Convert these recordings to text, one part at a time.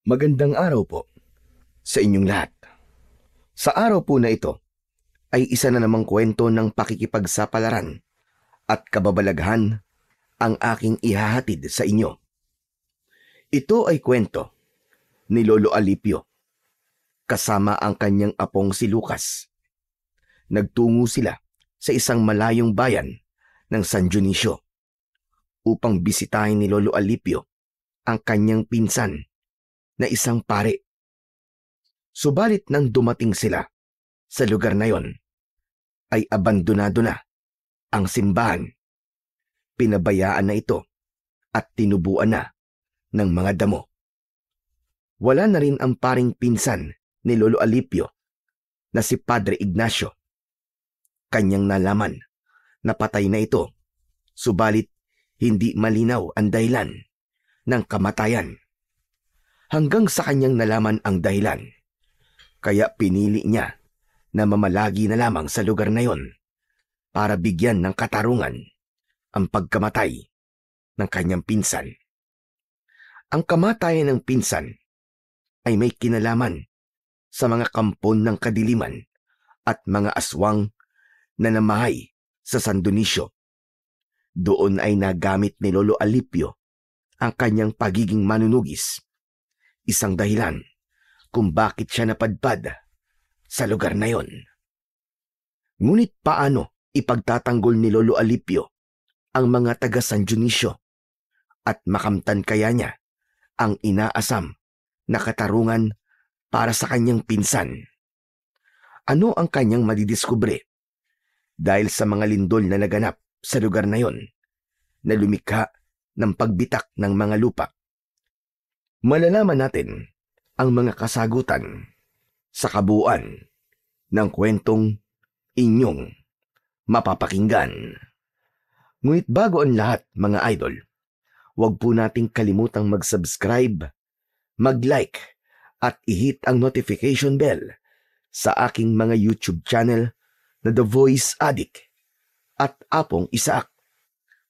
Magandang araw po sa inyong lahat. Sa araw po na ito ay isa na namang kwento ng pakikipagsapalaran at kababalaghan ang aking ihahatid sa inyo. Ito ay kwento ni Lolo Alipio kasama ang kanyang apong si Lucas. Nagtungo sila sa isang malayong bayan ng San Dionisio upang bisitahin ni Lolo Alipio ang kanyang pinsan na isang pare. Subalit nang dumating sila sa lugar na yon, ay abandonado na ang simbahan. Pinabayaan na ito at tinubuan na ng mga damo. Wala na rin ang paring pinsan ni Lolo Alipio na si Padre Ignacio. Kanyang nalaman na patay na ito, subalit hindi malinaw ang dahilan ng kamatayan. Hanggang sa kanyang nalaman ang dahilan, kaya pinili niya na mamalagi na lamang sa lugar na yon para bigyan ng katarungan ang pagkamatay ng kanyang pinsan. Ang kamatayan ng pinsan ay may kinalaman sa mga kampon ng kadiliman at mga aswang na namahay sa San Dionisio. Doon ay nagamit ni Lolo Alipio ang kanyang pagiging manunugis, isang dahilan kung bakit siya napadpad sa lugar na yon. Ngunit paano ipagtatanggol ni Lolo Alipio ang mga taga San Dionisio at makamtan kaya niya ang inaasam na katarungan para sa kanyang pinsan? Ano ang kanyang madidiskubre dahil sa mga lindol na naganap sa lugar na yon na lumikha ng pagbitak ng mga lupa? Malalaman natin ang mga kasagutan sa kabuuan ng kwentong inyong mapapakinggan. Ngunit bago ang lahat, mga idol, huwag po nating kalimutang mag-subscribe, mag-like at i-hit ang notification bell sa aking mga YouTube channel na The Voice Addict at Apong Isaak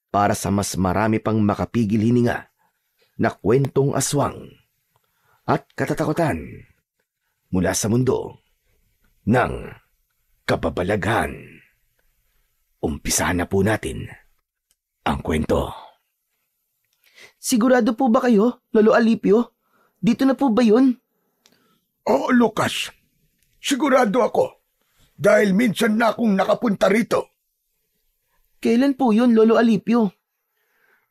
para sa mas marami pang makapigil hininga na kwentong aswang at katatakutan mula sa mundo ng kababalaghan. Umpisahan na po natin ang kwento. Sigurado po ba kayo, Lolo Alipio? Dito na po ba yun? Oo, Lucas. Sigurado ako dahil minsan na akong nakapunta rito. Kailan po yun, Lolo Alipio?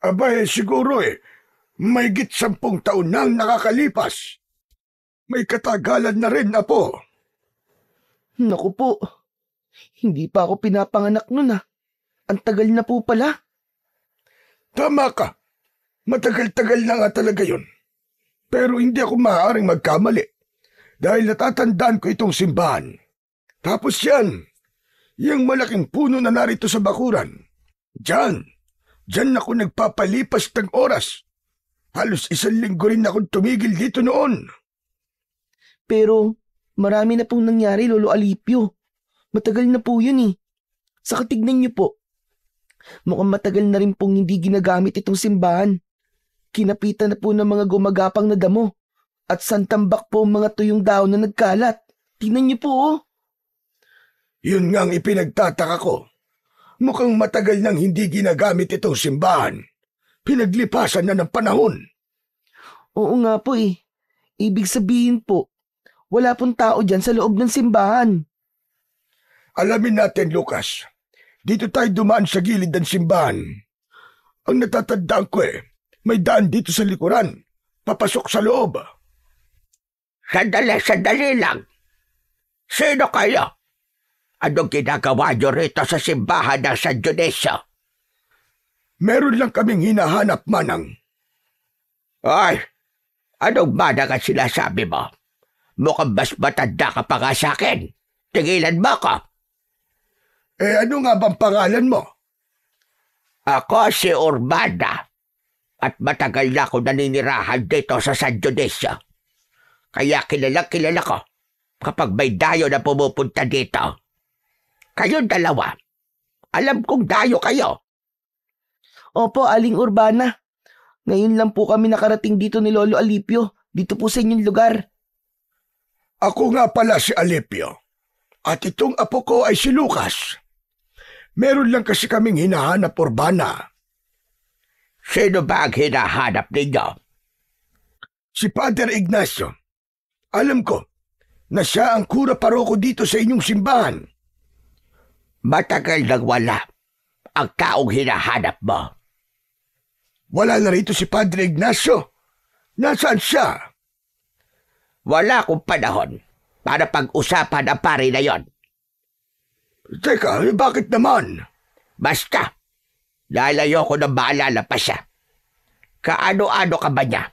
Abay, siguro mahigit 10 taon nang nakakalipas. May katagalan na rin, apo. Naku po, hindi pa ako pinapanganak nun ah. Ang tagal na po pala. Tama ka. Matagal-tagal na nga talaga yun. Pero hindi ako maaaring magkamali dahil natatandaan ko itong simbahan. Tapos yung malaking puno na narito sa bakuran. Diyan ako nagpapalipas ng oras. Halos 1 linggo rin akong tumigil dito noon. Pero marami na pong nangyari, Lolo Alipio. Matagal na po yun eh. Saka tignan niyo po. Mukhang matagal na rin pong hindi ginagamit itong simbahan. Kinapitan na po ng mga gumagapang na damo. At santambak po ang mga tuyong daon na nagkalat. Tignan niyo po oh. Yun nga ang ipinagtataka ko. Mukhang matagal nang hindi ginagamit itong simbahan. Pinaglipasan na ng panahon. Oo nga po eh. Ibig sabihin po, wala pong tao dyan sa loob ng simbahan. Alamin natin, Lucas. Dito tayo dumaan sa gilid ng simbahan. Ang natatandaan ko may daan dito sa likuran. Papasok sa loob. Sandali lang. Sino kayo? Anong ginagawa nyo rito sa simbahan ng San Dionisio? Meron lang kaming hinahanap, Manang. Ay, anong manang ang sinasabi mo? Mukhang mas matanda ka pa nga sa akin. Tigilan mo ko. Ano nga bang pangalan mo? Ako si Urbana. At matagal na ako naninirahan dito sa San Dionisio. Kaya kilala ko kapag may dayo na pumupunta dito. Kayong dalawa, alam kong dayo kayo. Opo, Aling Urbana. Ngayon lang po kami nakarating dito ni Lolo Alipio dito po sa inyong lugar. Ako nga pala si Alipio. At itong apo ko ay si Lucas. Meron lang kasi kaming hinahanap, Urbana. Sino ba ang hinahanap ninyo? Si Father Ignacio. Alam ko na siya ang kura paroko dito sa inyong simbahan. Matagal nang wala ang taong hinahanap mo. Wala na rito si Padre Ignacio. Nasaan siya? Wala akong panahon para pag-usapan ang pari na yon. Teka, bakit naman? Basta, lalayo ko na maalala pa siya. Kaano-ano ka ba niya?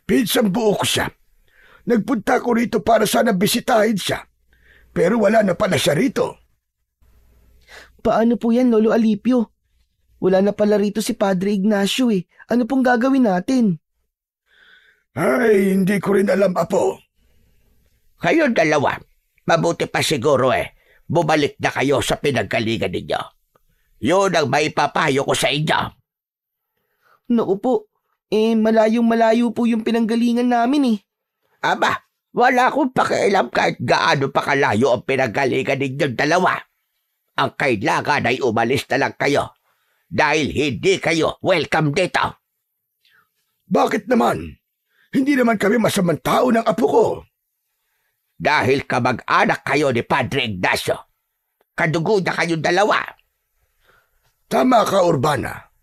Pinsang buo ko siya. Nagpunta ko rito para sana bisitahin siya. Pero wala na pala siya rito. Paano po yan, Lolo Alipio? Wala na pala rito si Padre Ignacio eh. Ano pong gagawin natin? Ay, hindi ko rin alam, Apo. Kayong dalawa, mabuti pa siguro bumalik na kayo sa pinanggalingan ninyo. Yun ang may papayo ko sa inyo. Naku po, malayong-malayo po yung pinanggalingan namin eh. Aba, wala akong pakialam kahit gaano pa kalayo ang pinanggalingan ninyong dalawa. Ang kailangan ay umalis na lang kayo dahil hindi kayo welcome dito. Bakit naman? Hindi naman kami masamang tao ng apo ko. Dahil kamag-anak kayo ni Padre Ignacio. Kadugo na kayong dalawa. Tama ka, Urbana.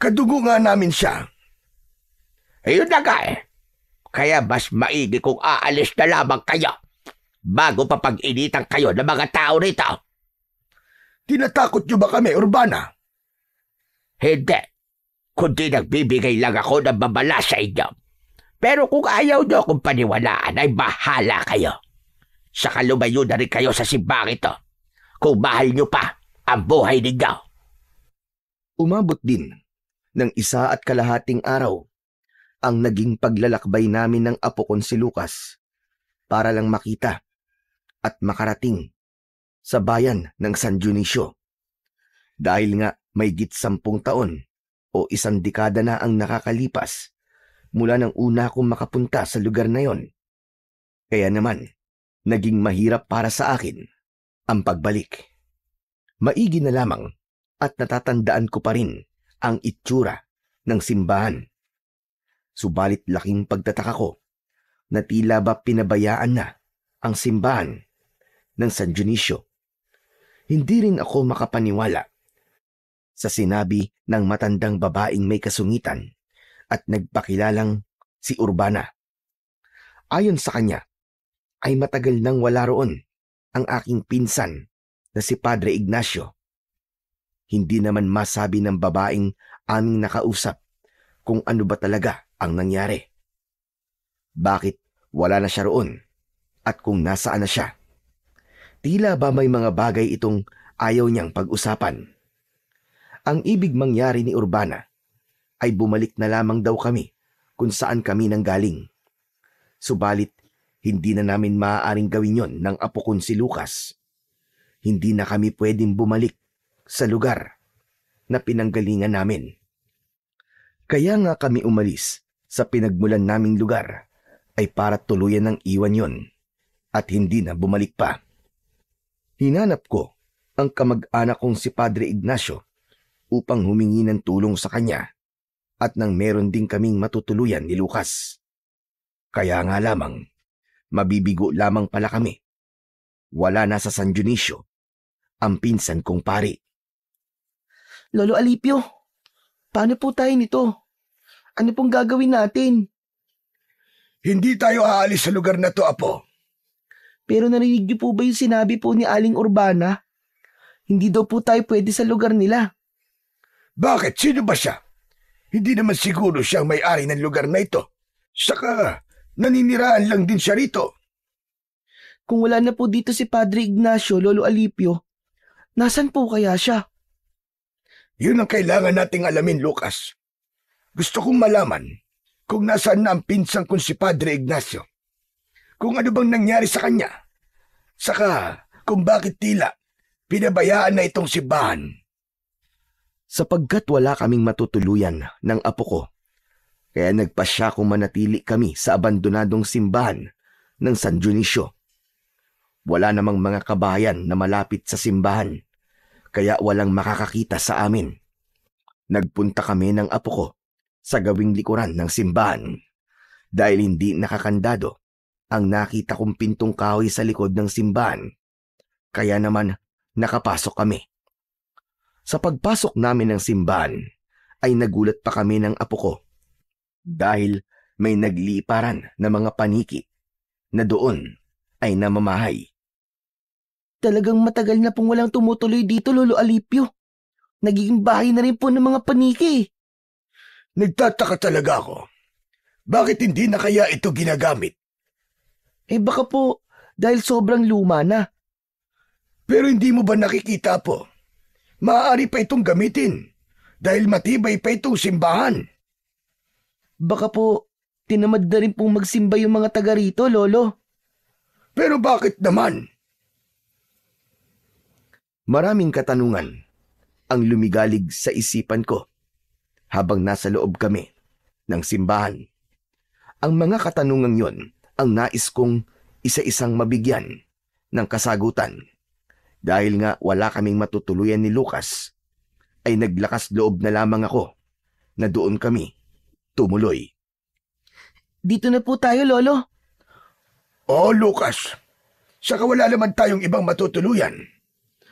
Kadugo nga namin siya. Ayun na nga Kaya mas maigi kung aalis na lamang kayo bago pa pag-initan kayo ng mga tao rito. Tinatakot niyo ba kami, Urbana? Hindi. Kundi nagbibigay lang ako ng babala sa inyo. Pero kung ayaw niyo akong paniwalaan ay bahala kayo. Saka lumayo na rin kayo sa simbang ito kung mahal niyo pa ang buhay ninyo. Umabot din ng 1.5 araw ang naging paglalakbay namin ng apo kong si Lucas para lang makita at makarating sa bayan ng San Dionisio. Dahil nga may 10 taon o 1 dekada na ang nakakalipas mula nang una akong makapunta sa lugar na yon. Kaya naman, naging mahirap para sa akin ang pagbalik. Maigi na lamang at natatandaan ko pa rin ang itsura ng simbahan. Subalit laking pagtataka ko na tila ba pinabayaan na ang simbahan ng San Dionisio. Hindi rin ako makapaniwala sa sinabi ng matandang babaeng may kasungitan at nagpakilalang si Urbana. Ayon sa kanya, ay matagal nang wala roon ang aking pinsan na si Padre Ignacio. Hindi naman masabi ng babaeng aming nakausap kung ano ba talaga ang nangyari. Bakit wala na siya roon at kung nasaan na siya? Tila ba may mga bagay itong ayaw niyang pag-usapan? Ang ibig mangyari ni Urbana ay bumalik na lamang daw kami kung saan kami nanggaling. Subalit, hindi na namin maaaring gawin yon ng apo kong si Lucas. Hindi na kami pwedeng bumalik sa lugar na pinanggalingan namin. Kaya nga kami umalis sa pinagmulan naming lugar ay para tuluyan ng iwan yon at hindi na bumalik pa. Hinanap ko ang kamag-anak kong si Padre Ignacio upang humingi ng tulong sa kanya at nang meron din kaming matutuluyan ni Lucas. Kaya nga lamang, mabibigo lamang pala kami. Wala na sa San Dionisio ang pinsan kong pari. Lolo Alipio, paano po tayo nito? Ano pong gagawin natin? Hindi tayo aalis sa lugar na to, Apo. Pero narinig niyo po ba yung sinabi po ni Aling Urbana? Hindi daw po tayo pwede sa lugar nila. Bakit? Sino ba siya? Hindi naman siguro siyang may-ari ng lugar na ito. Saka, naniniraan lang din siya rito. Kung wala na po dito si Padre Ignacio, Lolo Alipio, nasan po kaya siya? Yun ang kailangan nating alamin, Lucas. Gusto kong malaman kung nasaan na ang pinsang kong si Padre Ignacio. Kung ano bang nangyari sa kanya. Saka, kung bakit tila pinabayaan na itong simbahan. Sapagkat wala kaming matutuluyan ng apo ko, Kaya nagpasya kung manatili kami sa abandonadong simbahan ng San Dionisio. Wala namang mga kabayan na malapit sa simbahan, kaya walang makakakita sa amin. Nagpunta kami ng apo ko sa gawing likuran ng simbahan dahil hindi nakakandado ang nakita kong pintong kahoy sa likod ng simbahan. Kaya naman nakapasok kami. Sa pagpasok namin ng simbahan ay nagulat pa kami ng apo ko dahil may nagliparan na mga paniki na doon ay namamahay. Talagang matagal na pong walang tumutuloy dito, Lolo Alipio. Nagiging bahay na rin po ng mga paniki. Nagtataka talaga ako. Bakit hindi na kaya ito ginagamit? Baka po dahil sobrang luma na. Pero hindi mo ba nakikita po? Maaari pa itong gamitin dahil matibay pa itong simbahan. Baka po tinamad na rin pong magsimba yung mga taga rito, Lolo. Pero bakit naman? Maraming katanungan ang lumigalig sa isipan ko habang nasa loob kami ng simbahan. Ang mga katanungang yon ang nais kong isa-isang mabigyan ng kasagutan. Dahil nga wala kaming matutuluyan ni Lucas, ay naglakas loob na lamang ako na doon kami tumuloy. Dito na po tayo, Lolo. Oh, Lucas. Saka wala naman tayong ibang matutuluyan.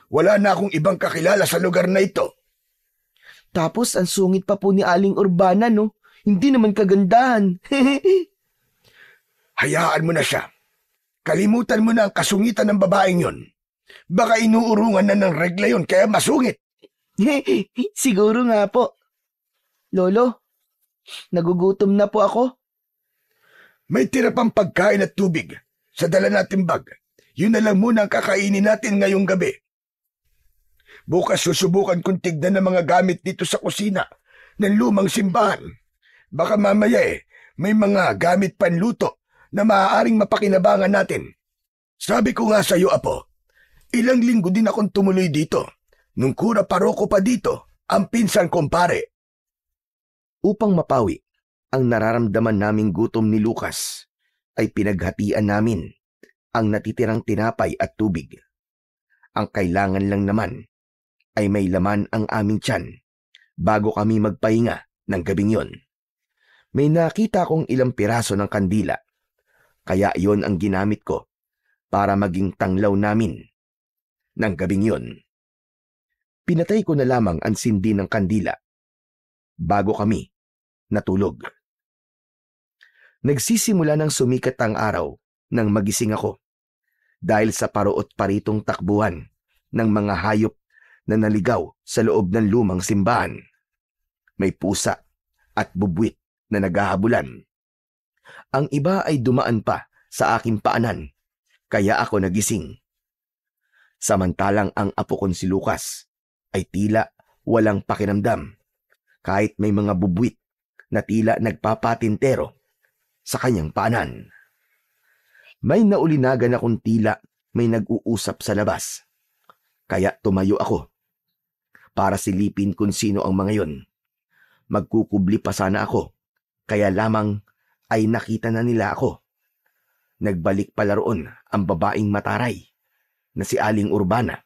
Wala na akong ibang kakilala sa lugar na ito. Tapos ang sungit pa po ni Aling Urbana, no? Hindi naman kagandahan. Hayaan mo na siya. Kalimutan mo na ang kasungitan ng babaeng yon. Baka inuurungan na ng regla yon kaya masungit. Siguro nga po. Lolo, nagugutom na po ako. May tira pang pagkain at tubig sa dala nating bag. Yun na lang muna ang kakainin natin ngayong gabi. Bukas susubukan kong tignan ng mga gamit dito sa kusina ng lumang simbahan. Baka mamaya may mga gamit panluto na maaaring mapakinabangan natin. Sabi ko nga sa iyo, Apo, ilang linggo din akong tumuloy dito. Nung kura paroko pa dito, ang pinsan kong pare. Upang mapawi ang nararamdaman naming gutom ni Lucas, ay pinaghatian namin ang natitirang tinapay at tubig. Ang kailangan lang naman ay may laman ang aming tiyan bago kami magpahinga ng gabing yon. May nakita kong ilang piraso ng kandila, kaya yon ang ginamit ko para maging tanglaw namin ng gabing yon. Pinatay ko na lamang ang sindi ng kandila bago kami natulog. Nagsisimula ng sumikat ang araw nang magising ako dahil sa paruot paritong takbuhan ng mga hayop na naligaw sa loob ng lumang simbahan. May pusa at bubwit na naghahabulan. Ang iba ay dumaan pa sa aking paanan, kaya ako nagising. Samantalang ang apo kong si Lucas ay tila walang pakiramdam, kahit may mga bubwit na tila nagpapatintero sa kanyang paanan. May naulinagan akong tila may nag-uusap sa labas, kaya tumayo ako para silipin kung sino ang mga yon. Magkukubli pa sana ako, kaya lamang ay nakita na nila ako. Nagbalik pala roon ang babaeng mataray na si Aling Urbana.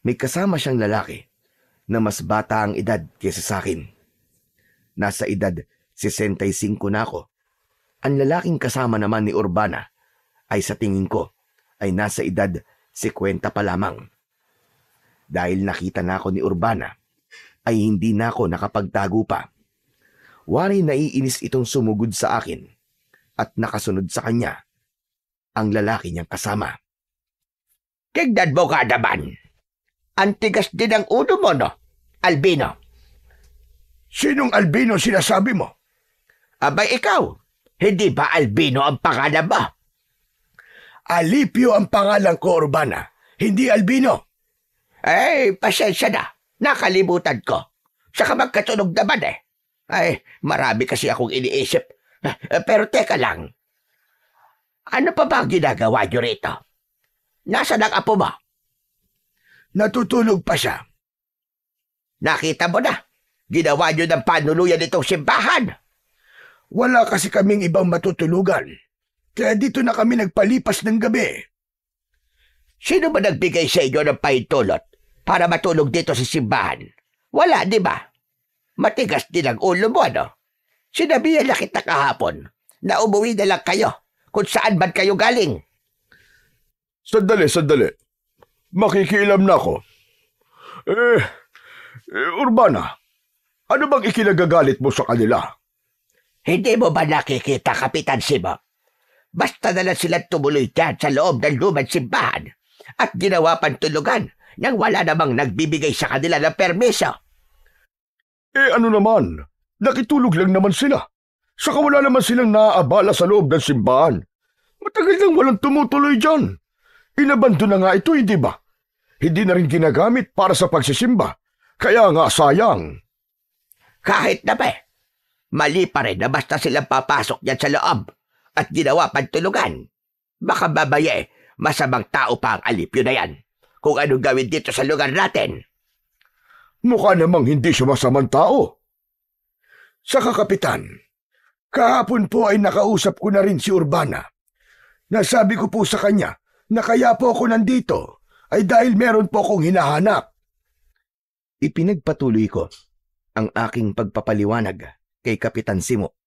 May kasama siyang lalaki na mas bata ang edad kaysa sa akin. Nasa edad 65 na ako. Ang lalaking kasama naman ni Urbana ay sa tingin ko ay nasa edad 50 pa lamang. Dahil nakita na ako ni Urbana, ay hindi na ako nakapagtago pa. Wari naiinis itong sumugod sa akin at nakasunod sa kanya ang lalaki niyang kasama. Tignan mo ka naman. Ang tigas din ang ulo mo, no, Albino? Sinong Albino sinasabi mo? Abay ikaw, hindi ba Albino ang pangalan mo? Alipio ang pangalan ko, Urbana, hindi Albino. Pasensya na. Nakalimutan ko. Saka magkatunog naman marami kasi akong iniisip. Pero teka lang. Ano pa ba ang ginagawa niyo rito? Nasaan ang apo mo? Natutulog pa siya. Nakita mo na. Ginawa niyo ng panuluyan itong simbahan. Wala kasi kaming ibang matutulugan. Kaya dito na kami nagpalipas ng gabi. Sino ba nagbigay sa inyo ng pahintulot para matulog dito sa simbahan? Wala, di ba? Matigas din ang ulo mo, no? Sinabihan na kita kahapon na umuwi na lang kayo kung saan man kayo galing. Sandali. Makikialam na ako. Urbana, ano bang ikinagagalit mo sa kanila? Hindi mo ba nakikita, Kapitan Simo? Basta na lang silang tumuloy dyan sa loob ng lumang simbahan at ginawa pang tulugan nang wala namang nagbibigay sa kanila ng permiso. Ano naman? Nakitulog lang naman sila. Saka wala naman silang naaabala sa loob ng simbahan. Matagal nang walang tumutuloy dyan. Inabando na nga ito, hindi ba? Hindi na rin ginagamit para sa pagsisimba. Kaya nga sayang. Kahit na ba mali pa rin na basta silang papasok dyan sa loob at ginawa pang tulugan. Baka babaya masamang tao pa ang Alipyo na yan kung anong gawin dito sa lugar natin. Mukha namang hindi siya masamang tao. Saka Kapitan, kahapon po ay nakausap ko na rin si Urbana. Nasabi ko po sa kanya na kaya po ako nandito ay dahil meron po akong hinahanap. Ipinagpatuloy ko ang aking pagpapaliwanag kay Kapitan Simo.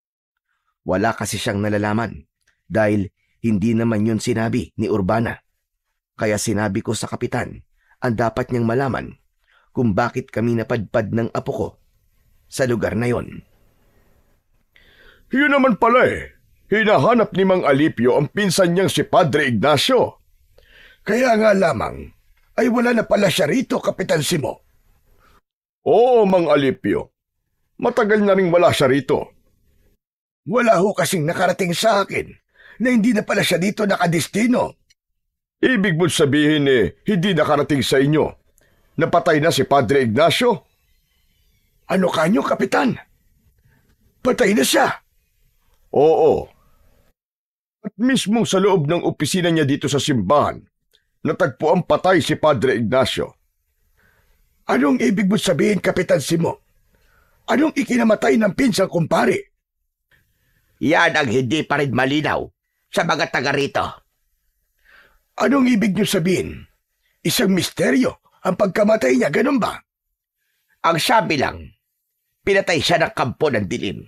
Wala kasi siyang nalalaman dahil hindi naman yun sinabi ni Urbana. Kaya sinabi ko sa Kapitan ang dapat niyang malaman kung bakit kami napadpad ng apo ko sa lugar na yon. Yun naman pala hinahanap ni Mang Alipyo ang pinsan niyang si Padre Ignacio. Kaya nga lamang ay wala na pala siya rito, Kapitan Simo. Oo, Mang Alipyo. Matagal na rin wala siya rito. Wala ho kasing nakarating sa akin na hindi na pala siya dito nakadestino. Ibig mo sabihin hindi nakarating sa inyo. Napatay na si Padre Ignacio? Ano kanyo, Kapitan? Patay na siya? Oo. At mismo sa loob ng opisina niya dito sa simbahan, natagpuan patay si Padre Ignacio. Anong ibig mo sabihin, Kapitan Simo? Anong ikinamatay ng pinsang kumpare? Yan ang hindi pa rin malinaw sa mga taga rito. Anong ibig niyo sabihin? Isang misteryo ang pagkamatay niya, ganun ba? Ang sabi lang, pinatay siya ng kampo ng dilim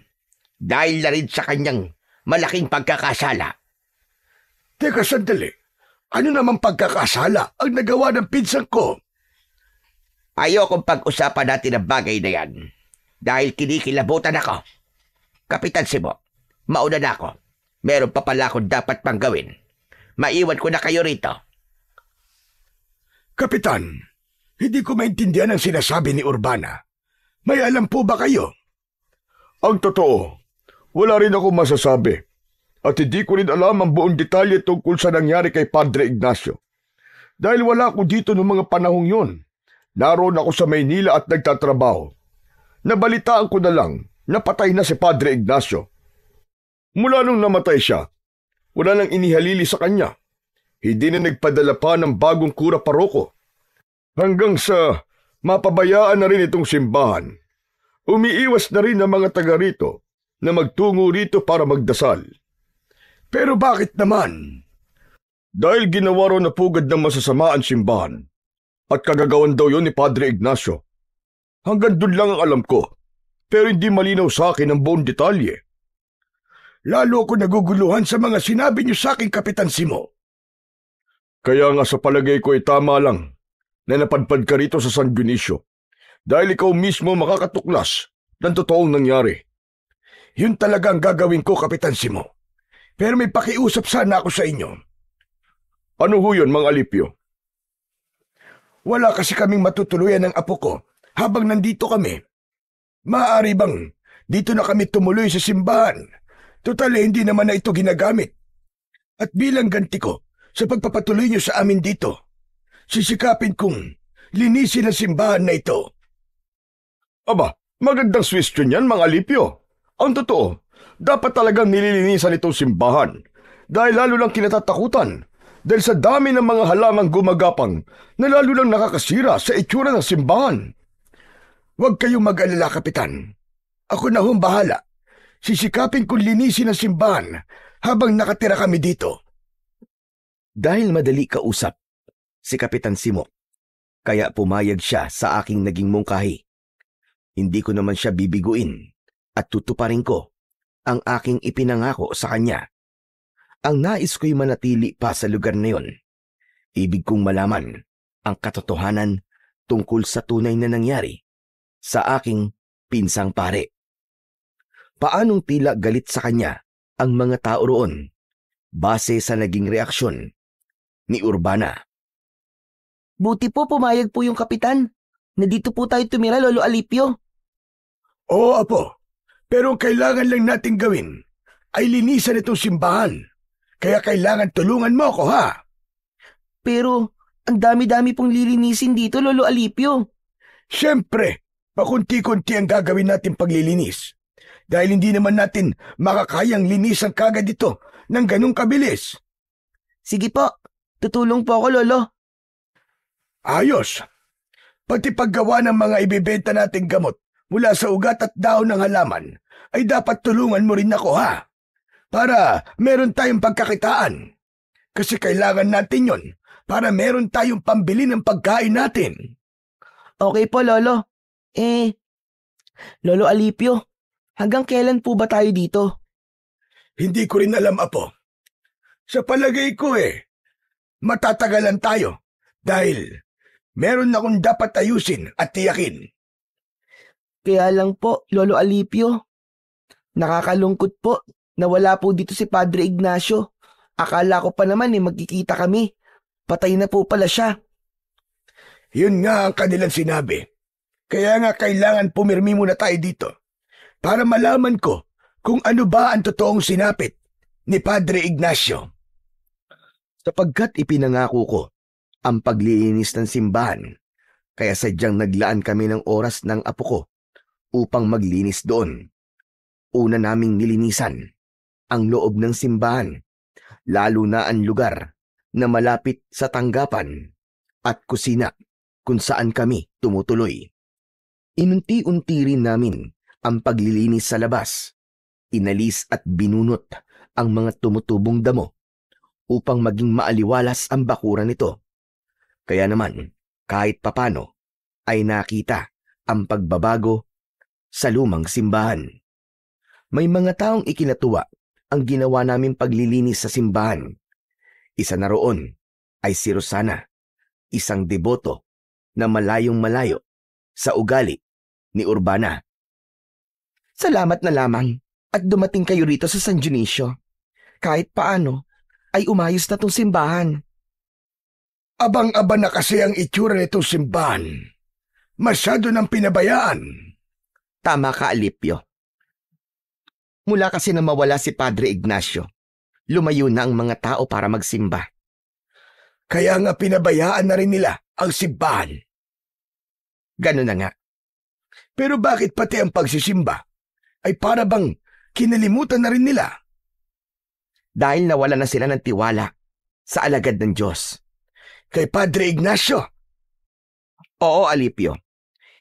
dahil na rin sa kanyang malaking pagkakasala. Teka sandali, ano namang pagkakasala ang nagawa ng pinsang ko? Ayokong pag-usapan natin ang bagay na yan dahil kinikilabutan ako. Kapitan Simo, mauna na ako. Meron pa pala akong dapat pang gawin. Maiwan ko na kayo rito. Kapitan, hindi ko maintindihan ang sinasabi ni Urbana. May alam po ba kayo? Ang totoo, wala rin ako masasabi. At hindi ko rin alam ang buong detalye tungkol sa nangyari kay Padre Ignacio. Dahil wala ako dito noong mga panahong yun. Naroon ako sa Maynila at nagtatrabaho. Nabalitaan ko na lang na patay na si Padre Ignacio. Mula nung namatay siya, wala nang inihalili sa kanya. Hindi na nagpadala pa ng bagong kura paroko. Hanggang sa mapabayaan na rin itong simbahan. Umiiwas na rin ang mga taga rito na magtungo rito para magdasal. Pero bakit naman? Dahil ginawa raw na pugad ng masasama ang simbahan at kagagawan daw yon ni Padre Ignacio. Hanggang dun lang ang alam ko, pero hindi malinaw sa akin ang buong detalye. Lalo ko naguguluhan sa mga sinabi niyo sa akin, Kapitan Simo. Kaya nga sa palagay ko ay tama lang na napadpad ka rito sa San Dionisio dahil ikaw mismo makakatuklas ng totoong nangyari. Yun talaga ang gagawin ko, Kapitan Simo. Pero may pakiusap sana ako sa inyo. Ano ho yun, Mang Alipyo? Wala kasi kaming matutuluyan ng apo ko habang nandito kami. Maaari bang dito na kami tumuloy sa simbahan? Total hindi naman na ito ginagamit. At bilang ganti ko sa pagpapatuloy niyo sa amin dito, sisikapin kong linisin ang simbahan na ito. Aba, magandang suggestion yan, Mang Alipyo. Ang totoo, dapat talagang nililinisan itong simbahan dahil lalo lang kinatatakutan dahil sa dami ng mga halamang gumagapang na lalo lang nakakasira sa itsura ng simbahan. Huwag kayong mag-alala, Kapitan. Ako na hong bahala. sisikapin kong linisin ang simbahan habang nakatira kami dito. Dahil madali kausap si Kapitan Simo, kaya pumayag siya sa aking naging mungkahi. Hindi ko naman siya bibiguin at tutuparin ko ang aking ipinangako sa kanya. Ang nais ko'y manatili pa sa lugar na yon. Ibig kong malaman ang katotohanan tungkol sa tunay na nangyari sa aking pinsang pare. Paanong tila galit sa kanya ang mga tao roon base sa naging reaksyon ni Urbana. Buti po pumayag po yung kapitan. Na dito po tayo tumira, Lolo Alipio. Oo, Apo. Pero ang kailangan lang natin gawin ay linisan itong simbahan. Kaya kailangan tulungan mo ako, ha? Pero ang dami-dami pong lilinisin dito, Lolo Alipio. Siyempre, pakunti-kunti ang gagawin natin paglilinis. Dahil hindi naman natin makakayang linisan kagad ito ng ganong kabilis. Sige po, tutulong po ako, Lolo. Ayos. Pati paggawa ng mga ibibenta nating gamot mula sa ugat at dahon ng halaman ay dapat tulungan mo rin ako, ha? Para meron tayong pagkakitaan. Kasi kailangan natin yon para meron tayong pambili ng pagkain natin. Okay po, Lolo. Lolo Alipio, hanggang kailan po ba tayo dito? Hindi ko rin alam, Apo. Sa palagay ko matatagalan tayo dahil meron akong dapat ayusin at tiyakin. Kaya lang po, Lolo Alipio. Nakakalungkot po na wala po dito si Padre Ignacio. Akala ko pa naman magkikita kami. Patay na po pala siya. Yun nga ang kanilang sinabi. Kaya nga kailangan pumirmi muna tayo dito para malaman ko kung ano ba ang totoong sinapit ni Padre Ignacio. Sapagkat ipinangako ko ang paglilinis ng simbahan, kaya sadyang naglaan kami ng oras ng apo ko upang maglinis doon. Una naming nilinisan ang loob ng simbahan, lalo na ang lugar na malapit sa tanggapan at kusina kung saan kami tumutuloy. Inunti-unti rin namin ang paglilinis sa labas. Inalis at binunot ang mga tumutubong damo upang maging maaliwalas ang bakuran nito. Kaya naman, kahit papano, ay nakita ang pagbabago sa lumang simbahan. May mga taong ikinatuwa ang ginawa naming paglilinis sa simbahan. Isa na roon ay si Rosana, isang deboto na malayong-malayo sa ugali ni Urbana. Salamat na lamang at dumating kayo rito sa San Dionisio. Kahit paano, ay umayos na tong simbahan. Abang-aba na kasi ang itsura nitong simbahan. Masyado nang pinabayaan. Tama ka, Alipio. Mula kasi na mawala si Padre Ignacio, lumayo na ang mga tao para magsimba. Kaya nga pinabayaan na rin nila ang simbahan. Ganun na nga. Pero bakit pati ang pagsisimba ay para bang kinalimutan na rin nila? Dahil nawala na sila ng tiwala sa alagad ng Diyos. Kay Padre Ignacio? Oo, Alipio.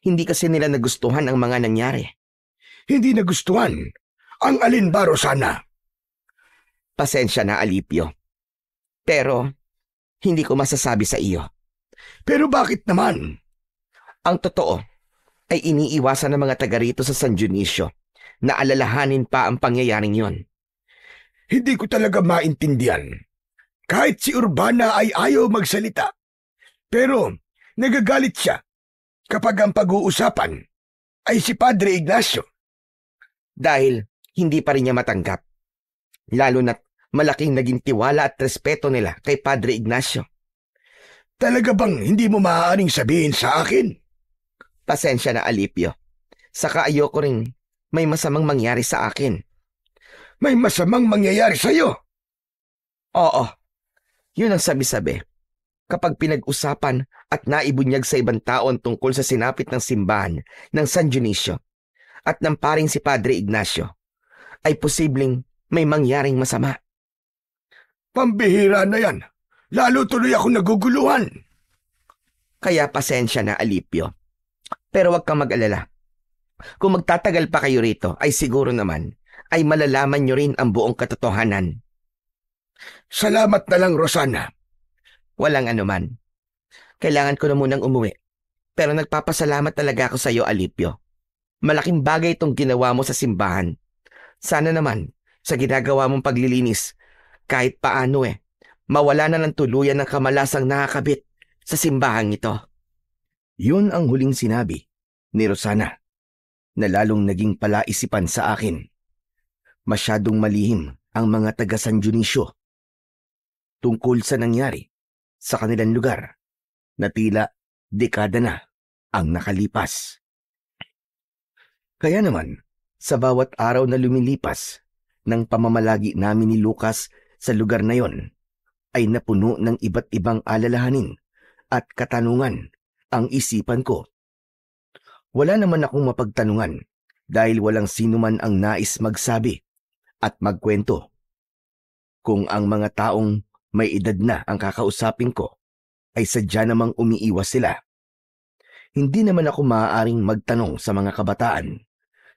Hindi kasi nila nagustuhan ang mga nangyari. Hindi nagustuhan? Ang alin ba, Rosana? Pasensya na, Alipio. Pero, hindi ko masasabi sa iyo. Pero bakit naman? Ang totoo ay iniiwasan ng mga taga rito sa San Dionisio na alalahanin pa ang pangyayaring yon. Hindi ko talaga maintindihan. Kahit si Urbana ay ayaw magsalita. Pero nagagalit siya kapag ang pag-uusapan ay si Padre Ignacio. Dahil hindi pa rin niya matanggap. Lalo na't malaking naging tiwala at respeto nila kay Padre Ignacio. Talaga bang hindi mo maaaring sabihin sa akin? Pasensya na, Alipio. Saka ayoko rin may masamang mangyari sa akin. May masamang mangyayari sa'yo? Oo. Yun ang sabi-sabi. Kapag pinag-usapan at naibunyag sa ibang tao ang tungkol sa sinapit ng simbahan ng San Dionisio at ng paring si Padre Ignacio, ay posibleng may mangyaring masama. Pambihira na yan. Lalo tuloy ako naguguluhan. Kaya pasensya na, Alipio. Pero wag kang mag-alala. Kung magtatagal pa kayo rito, ay siguro naman ay malalaman nyo rin ang buong katotohanan. Salamat na lang, Rosana. Walang anuman. Kailangan ko na munang umuwi. Pero nagpapasalamat talaga ako sa iyo, Alipio. Malaking bagay itong ginawa mo sa simbahan. Sana naman, sa ginagawa mong paglilinis, kahit paano mawala na ng tuluyan ng kamalasang nakakabit sa simbahang ito. Yun ang huling sinabi ni Rosana, na lalong naging palaisipan sa akin. Masyadong malihim ang mga taga San Dionisio tungkol sa nangyari sa kanilang lugar na tila dekada na ang nakalipas. Kaya naman, sa bawat araw na lumilipas ng pamamalagi namin ni Lucas sa lugar na yon, ay napuno ng iba't ibang alalahanin at katanungan ang isipan ko. Wala naman akong mapagtanungan dahil walang sino man ang nais magsabi at magkwento. Kung ang mga taong may edad na ang kakausapin ko ay sadya namang umiiwas sila, hindi naman ako maaaring magtanong sa mga kabataan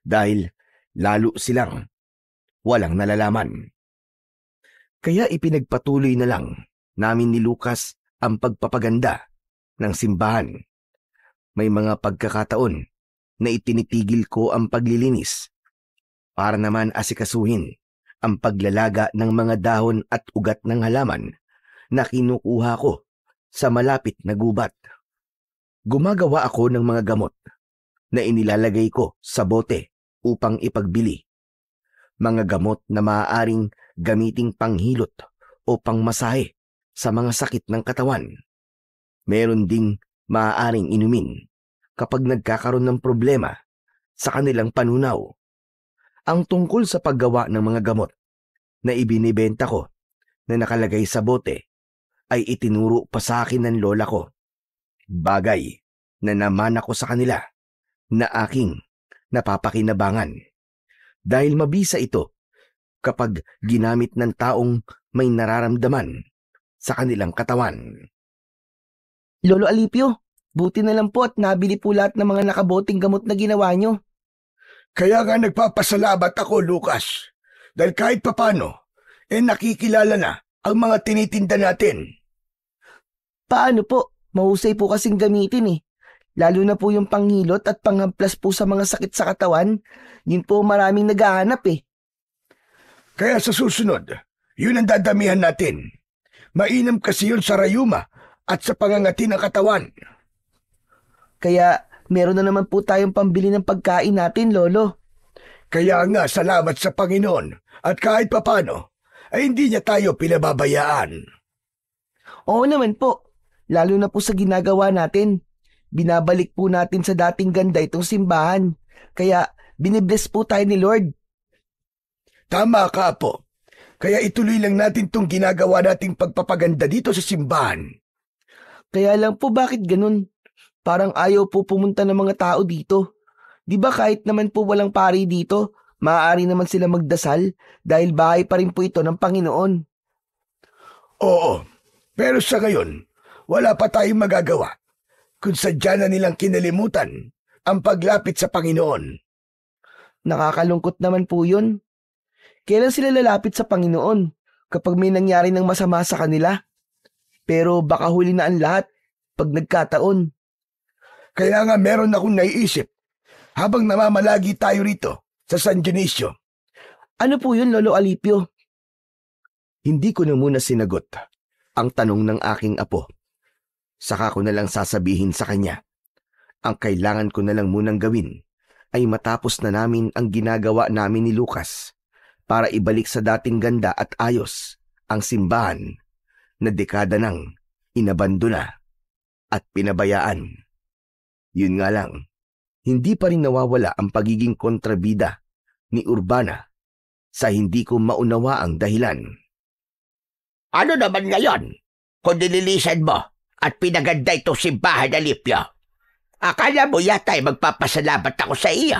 dahil lalo silang walang nalalaman. Kaya ipinagpatuloy na lang namin ni Lucas ang pagpapaganda ng simbahan. May mga pagkakataon na itinitigil ko ang paglilinis para naman asikasuhin ang paglalaga ng mga dahon at ugat ng halaman na kinukuha ko sa malapit na gubat. Gumagawa ako ng mga gamot na inilalagay ko sa bote upang ipagbili. Mga gamot na maaaring gamiting panghilot o pangmasahe sa mga sakit ng katawan. Meron ding maaaring inumin kapag nagkakaroon ng problema sa kanilang panunaw. Ang tungkol sa paggawa ng mga gamot na ibinibenta ko na nakalagay sa bote ay itinuro pa sa akin ng lola ko. Bagay na naman ako sa kanila na aking napapakinabangan. Dahil mabisa ito kapag ginamit ng taong may nararamdaman sa kanilang katawan. Lolo Alipio, buti na lang po at nabili po lahat ng mga nakaboting gamot na ginawa nyo. Kaya nga nagpapasalamat ako, Lucas. Dahil kahit papano, nakikilala na ang mga tinitinda natin. Paano po? Mahusay po kasing gamitin. Lalo na po yung panghilot at panghamplas po sa mga sakit sa katawan. Yun po maraming naghahanap. Kaya sa susunod, yun ang dadamihan natin. Mainam kasi yun sa rayuma at sa pangangati ng katawan. Kaya meron na naman po tayong pambili ng pagkain natin, Lolo. Kaya nga salamat sa Panginoon at kahit papano ay hindi niya tayo pinababayaan. Oo naman po. Lalo na po sa ginagawa natin. Binabalik po natin sa dating ganda itong simbahan. Kaya binibless po tayo ni Lord. Tama ka, Apo. Kaya ituloy lang natin itong ginagawa nating pagpapaganda dito sa simbahan. Kaya lang po bakit ganun? Parang ayaw po pumunta ng mga tao dito. Di ba kahit naman po walang pari dito, maaari naman sila magdasal dahil bahay pa rin po ito ng Panginoon. Oo, pero sa ngayon, wala pa tayong magagawa kung sadya na nilang kinalimutan ang paglapit sa Panginoon. Nakakalungkot naman po yun. Kailan sila lalapit sa Panginoon kapag may nangyari ng masama sa kanila? Pero baka huli na ang lahat pag nagkataon. Kaya nga meron akong naiisip habang namamalagi tayo rito sa San Dionisio. Ano po yun, Lolo Alipio? Hindi ko na muna sinagot ang tanong ng aking apo. Saka ko na lang sasabihin sa kanya. Ang kailangan ko na lang munang gawin ay matapos na namin ang ginagawa namin ni Lucas para ibalik sa dating ganda at ayos ang simbahan na dekada nang inabandona at pinabayaan. Yun nga lang, hindi pa rin nawawala ang pagiging kontrabida ni Urbana sa hindi ko maunawaang dahilan. Ano naman ngayon kung nililisan mo at pinaganda itong simbahan, Alipio? Akala mo yata ay magpapasalamat ako sa iyo.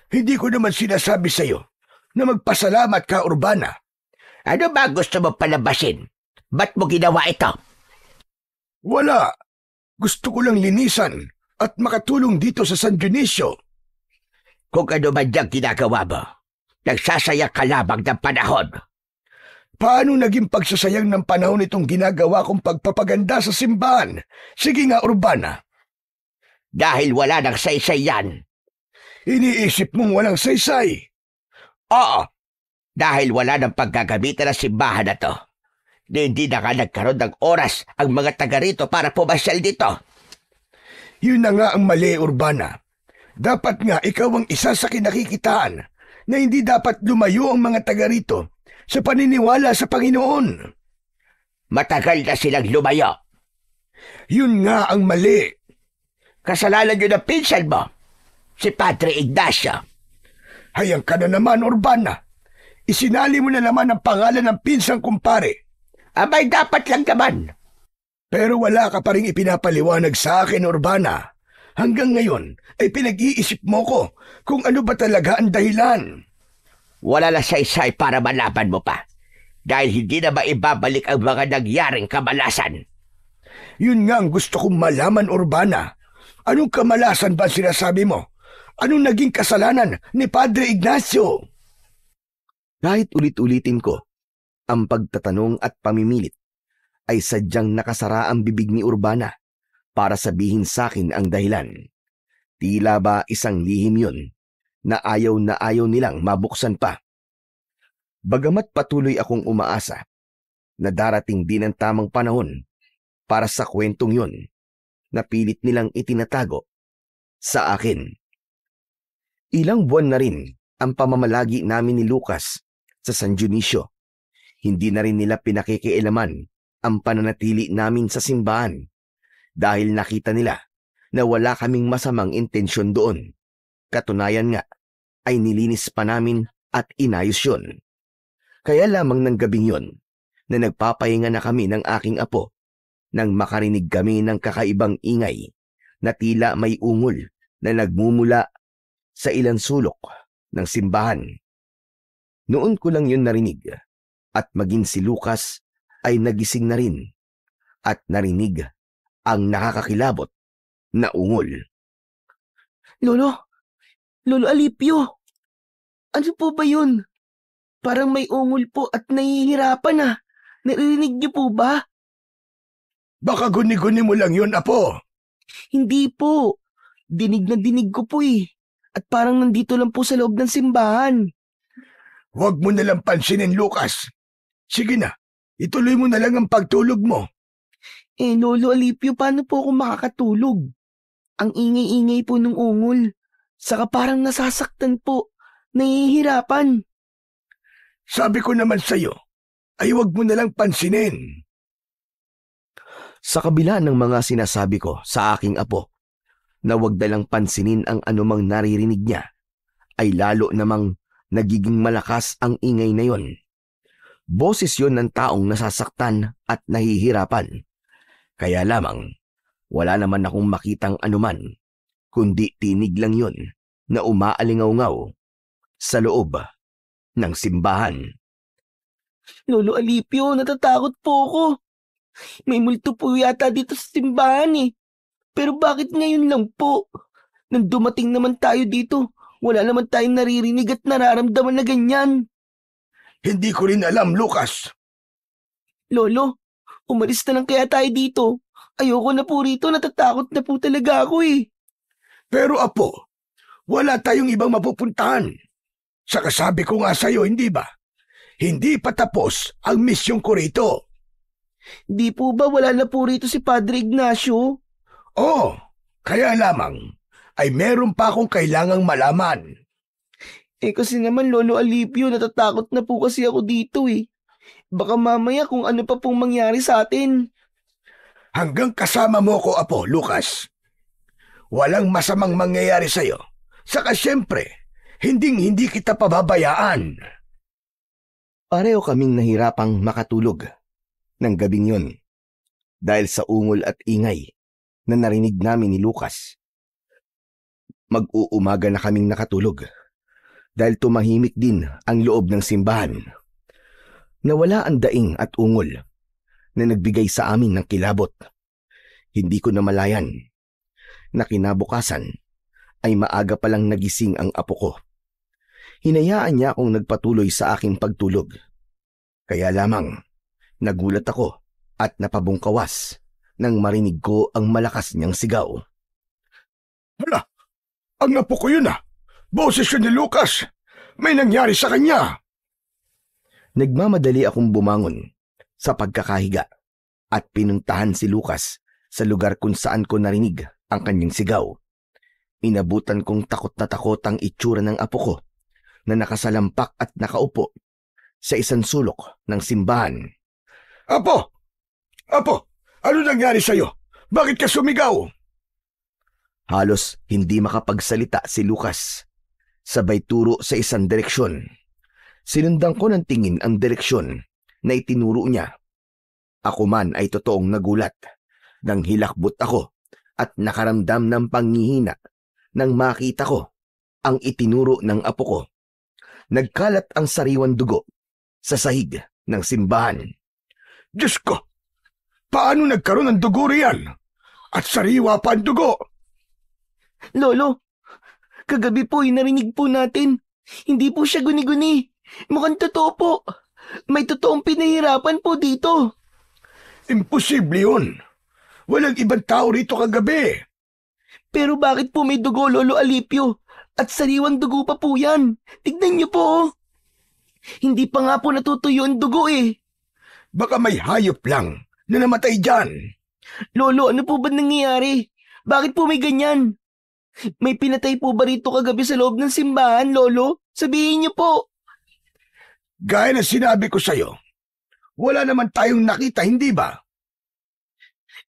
Hindi ko naman sinasabi sa iyo na magpasalamat ka, Urbana. Ano ba gusto mo palabasin? Ba't mo ginawa ito? Wala. Gusto ko lang linisan at makatulong dito sa San Dionisio. Kung ano man diyang ginagawa mo, Nagsasayang ka lamang ng panahon. Paano naging pagsasayang ng panahon itong ginagawa kong pagpapaganda sa simbahan? Sige nga, Urbana. Dahil wala nang saysay yan. Iniisip mong walang saysay. Oo, dahil wala nang paggagamitan ng simbahan na to. Hindi na nga nagkaroon ng oras ang mga taga rito para pumasyal dito. Yun na nga ang mali, Urbana. Dapat nga ikaw ang isa sa kinakikitaan na hindi dapat lumayo ang mga taga rito sa paniniwala sa Panginoon. Matagal na silang lumayo. Yun nga ang mali. Kasalanan yun ng pinsan mo, si Padre Ignacio. Hayang ka na naman, Urbana. Isinali mo na naman ang pangalan ng pinsang kumpare. Abay, dapat lang naman. Pero wala ka pa rin ipinapaliwanag sa akin, Urbana. Hanggang ngayon ay pinag-iisip mo ko kung ano ba talaga ang dahilan. Wala na saysay para malaman mo pa. Dahil hindi na maibabalik ang mga nangyaring kamalasan. Yun nga ang gusto kong malaman, Urbana. Anong kamalasan ba sinasabi mo? Anong naging kasalanan ni Padre Ignacio? Kahit ulit-ulitin ko, ang pagtatanong at pamimilit ay sadyang nakasara ang bibig ni Urbana para sabihin sa akin ang dahilan. Tila ba isang lihim yun na ayaw nilang mabuksan pa. Bagamat patuloy akong umaasa na darating din ang tamang panahon para sa kwentong yun na pilit nilang itinatago sa akin. Ilang buwan na rin ang pamamalagi namin ni Lucas sa San Dionisio. Hindi na rin nila pinakikialaman ang pananatili namin sa simbahan dahil nakita nila na wala kaming masamang intensyon doon. Katunayan nga ay nilinis pa namin at inayos yun. Kaya lamang ng gabing yon na nagpapahinga na kami ng aking apo nang makarinig kami ng kakaibang ingay na tila may ungol na nagmumula sa ilang sulok ng simbahan. Noon ko lang yun narinig at maging si Lucas ay nagising na rin at narinig ang nakakakilabot na ungol. Lolo Alipio, ano po ba yun? Parang may ungol po at nahihirapan ah. Naririnig niyo po ba? Baka guni-guni mo lang yun, Apo. Hindi po. Dinig na dinig ko po eh. At parang nandito lang po sa loob ng simbahan. Huwag mo nalang pansinin, Lucas. Sige na, ituloy mo na lang ang pagtulog mo. Lolo Alipio, paano po ako makakatulog? Ang ingay-ingay po ng ungol. Saka parang nasasaktan po. Nahihirapan. Sabi ko naman sa'yo, ay huwag mo nalang pansinin. Sa kabila ng mga sinasabi ko sa aking apo na huwag dalang pansinin ang anumang naririnig niya, ay lalo namang nagiging malakas ang ingay na yon. Boses yon ng taong nasasaktan at nahihirapan. Kaya lamang, wala naman akong makitang anuman, kundi tinig lang yon na umaalingaw-ngaw sa loob ng simbahan. Lolo Alipio, natatakot po ako. May multo po yata dito sa simbahan eh. Pero bakit ngayon lang po? Nang dumating naman tayo dito, wala naman tayong naririnig at nararamdaman na ganyan. Hindi ko rin alam, Lucas. Lolo, umalis na lang kaya tayo dito. Ayoko na po rito, natatakot na po talaga ako eh. Pero Apo, wala tayong ibang mapupuntahan. Saka sabi ko nga sa'yo, hindi ba? Hindi pa tapos ang misyon ko rito. Di po ba wala na po rito si Padre Ignacio? Oo, kaya lamang ay meron pa akong kailangang malaman. Kasi naman Lolo Alipio, natatakot na po kasi ako dito eh. Baka mamaya kung ano pa pong mangyari sa atin. Hanggang kasama mo ko, Apo, Lucas. Walang masamang mangyayari sa'yo. Saka siyempre, hindi kita pababayaan. Pareho kaming nahirapang makatulog ng gabing yon dahil sa ungol at ingay na narinig namin ni Lucas. Mag-uumaga na kaming nakatulog dahil tumahimik din ang loob ng simbahan. Nawala ang daing at ungol na nagbigay sa amin ng kilabot. Hindi ko namalayan na kinabukasan ay maaga palang nagising ang apo ko. Hinayaan niya akong nagpatuloy sa aking pagtulog. Kaya lamang, nagulat ako at napabungkawas nang marinig ko ang malakas niyang sigaw. Hala, ang apo ko yun ah. Boses yun ni Lucas. May nangyari sa kanya. Nagmamadali akong bumangon sa pagkakahiga at pinuntahan si Lucas sa lugar kung saan ko narinig ang kanyang sigaw. Inabutan kong takot na takot ang itsura ng apo ko na nakasalampak at nakaupo sa isang sulok ng simbahan. Apo! Apo! Ano nangyari sa'yo? Bakit ka sumigaw? Halos hindi makapagsalita si Lucas. Sabay turo sa isang direksyon. Sinundan ko ng tingin ang direksyon na itinuro niya. Ako man ay totoong nagulat nang hilakbot ako at nakaramdam ng panghihina nang makita ko ang itinuro ng apo ko. Nagkalat ang sariwang dugo sa sahig ng simbahan. Diyos ko! Paano nagkaroon ng dugo riyan? At sariwa pa ang dugo? Lolo, kagabi po narinig po natin. Hindi po siya guni-guni. Mukhang totoo po. May totoong pinahirapan po dito. Imposible yun. Walang ibang tao rito kagabi. Pero bakit po may dugo, Lolo Alipio? At sariwang dugo pa po yan. Tignan niyo po. Hindi pa nga po natutuyo ang dugo eh. Baka may hayop lang na namatay dyan. Lolo, ano po ba nangyayari? Bakit po may ganyan? May pinatay po ba rito kagabi sa loob ng simbahan, Lolo? Sabihin niyo po. Gaya na sinabi ko sa'yo, wala naman tayong nakita, hindi ba?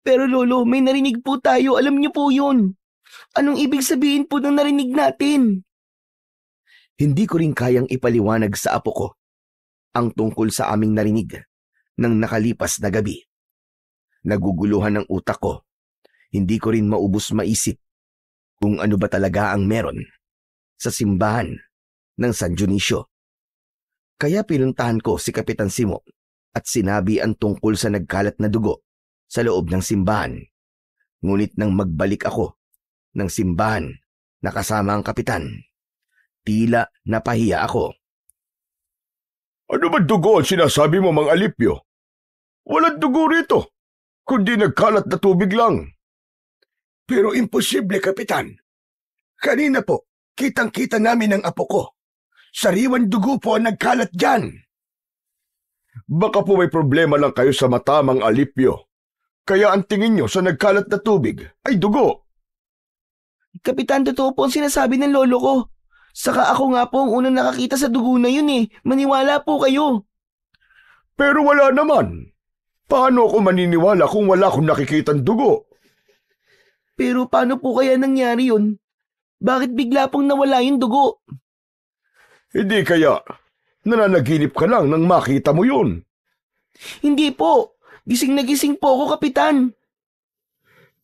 Pero Lolo, may narinig po tayo. Alam niyo po yun. Anong ibig sabihin po ng narinig natin? Hindi ko rin kayang ipaliwanag sa apo ko ang tungkol sa aming narinig ng nakalipas na gabi. Naguguluhan ang utak ko. Hindi ko rin maubos maisip kung ano ba talaga ang meron sa simbahan ng San Dionisio. Kaya pinuntahan ko si Kapitan Simo at sinabi ang tungkol sa nagkalat na dugo sa loob ng simbahan. Ngunit nang magbalik ako ng simbahan na kasama ang kapitan, tila napahiya ako. Ano ba dugo ang sinasabi mo, Mang Alipio? Walang dugo rito, kundi nagkalat na tubig lang. Pero imposible, Kapitan. Kanina po, kitang-kita namin ang apo ko. Sariwan dugo po ang nagkalat dyan. Baka po may problema lang kayo sa mata, Mang Alipio. Kaya ang tingin nyo sa nagkalat na tubig ay dugo. Kapitan, totoo po ang sinasabi ng lolo ko. Saka ako nga po ang unang nakakita sa dugo na yun eh. Maniwala po kayo. Pero wala naman. Paano ako maniniwala kung wala akong nakikitang dugo? Pero paano po kaya nangyari yun? Bakit bigla pong nawala yung dugo? Hindi kaya nananaginip ka lang nang makita mo yun. Hindi po. Gising na gising po ako, Kapitan.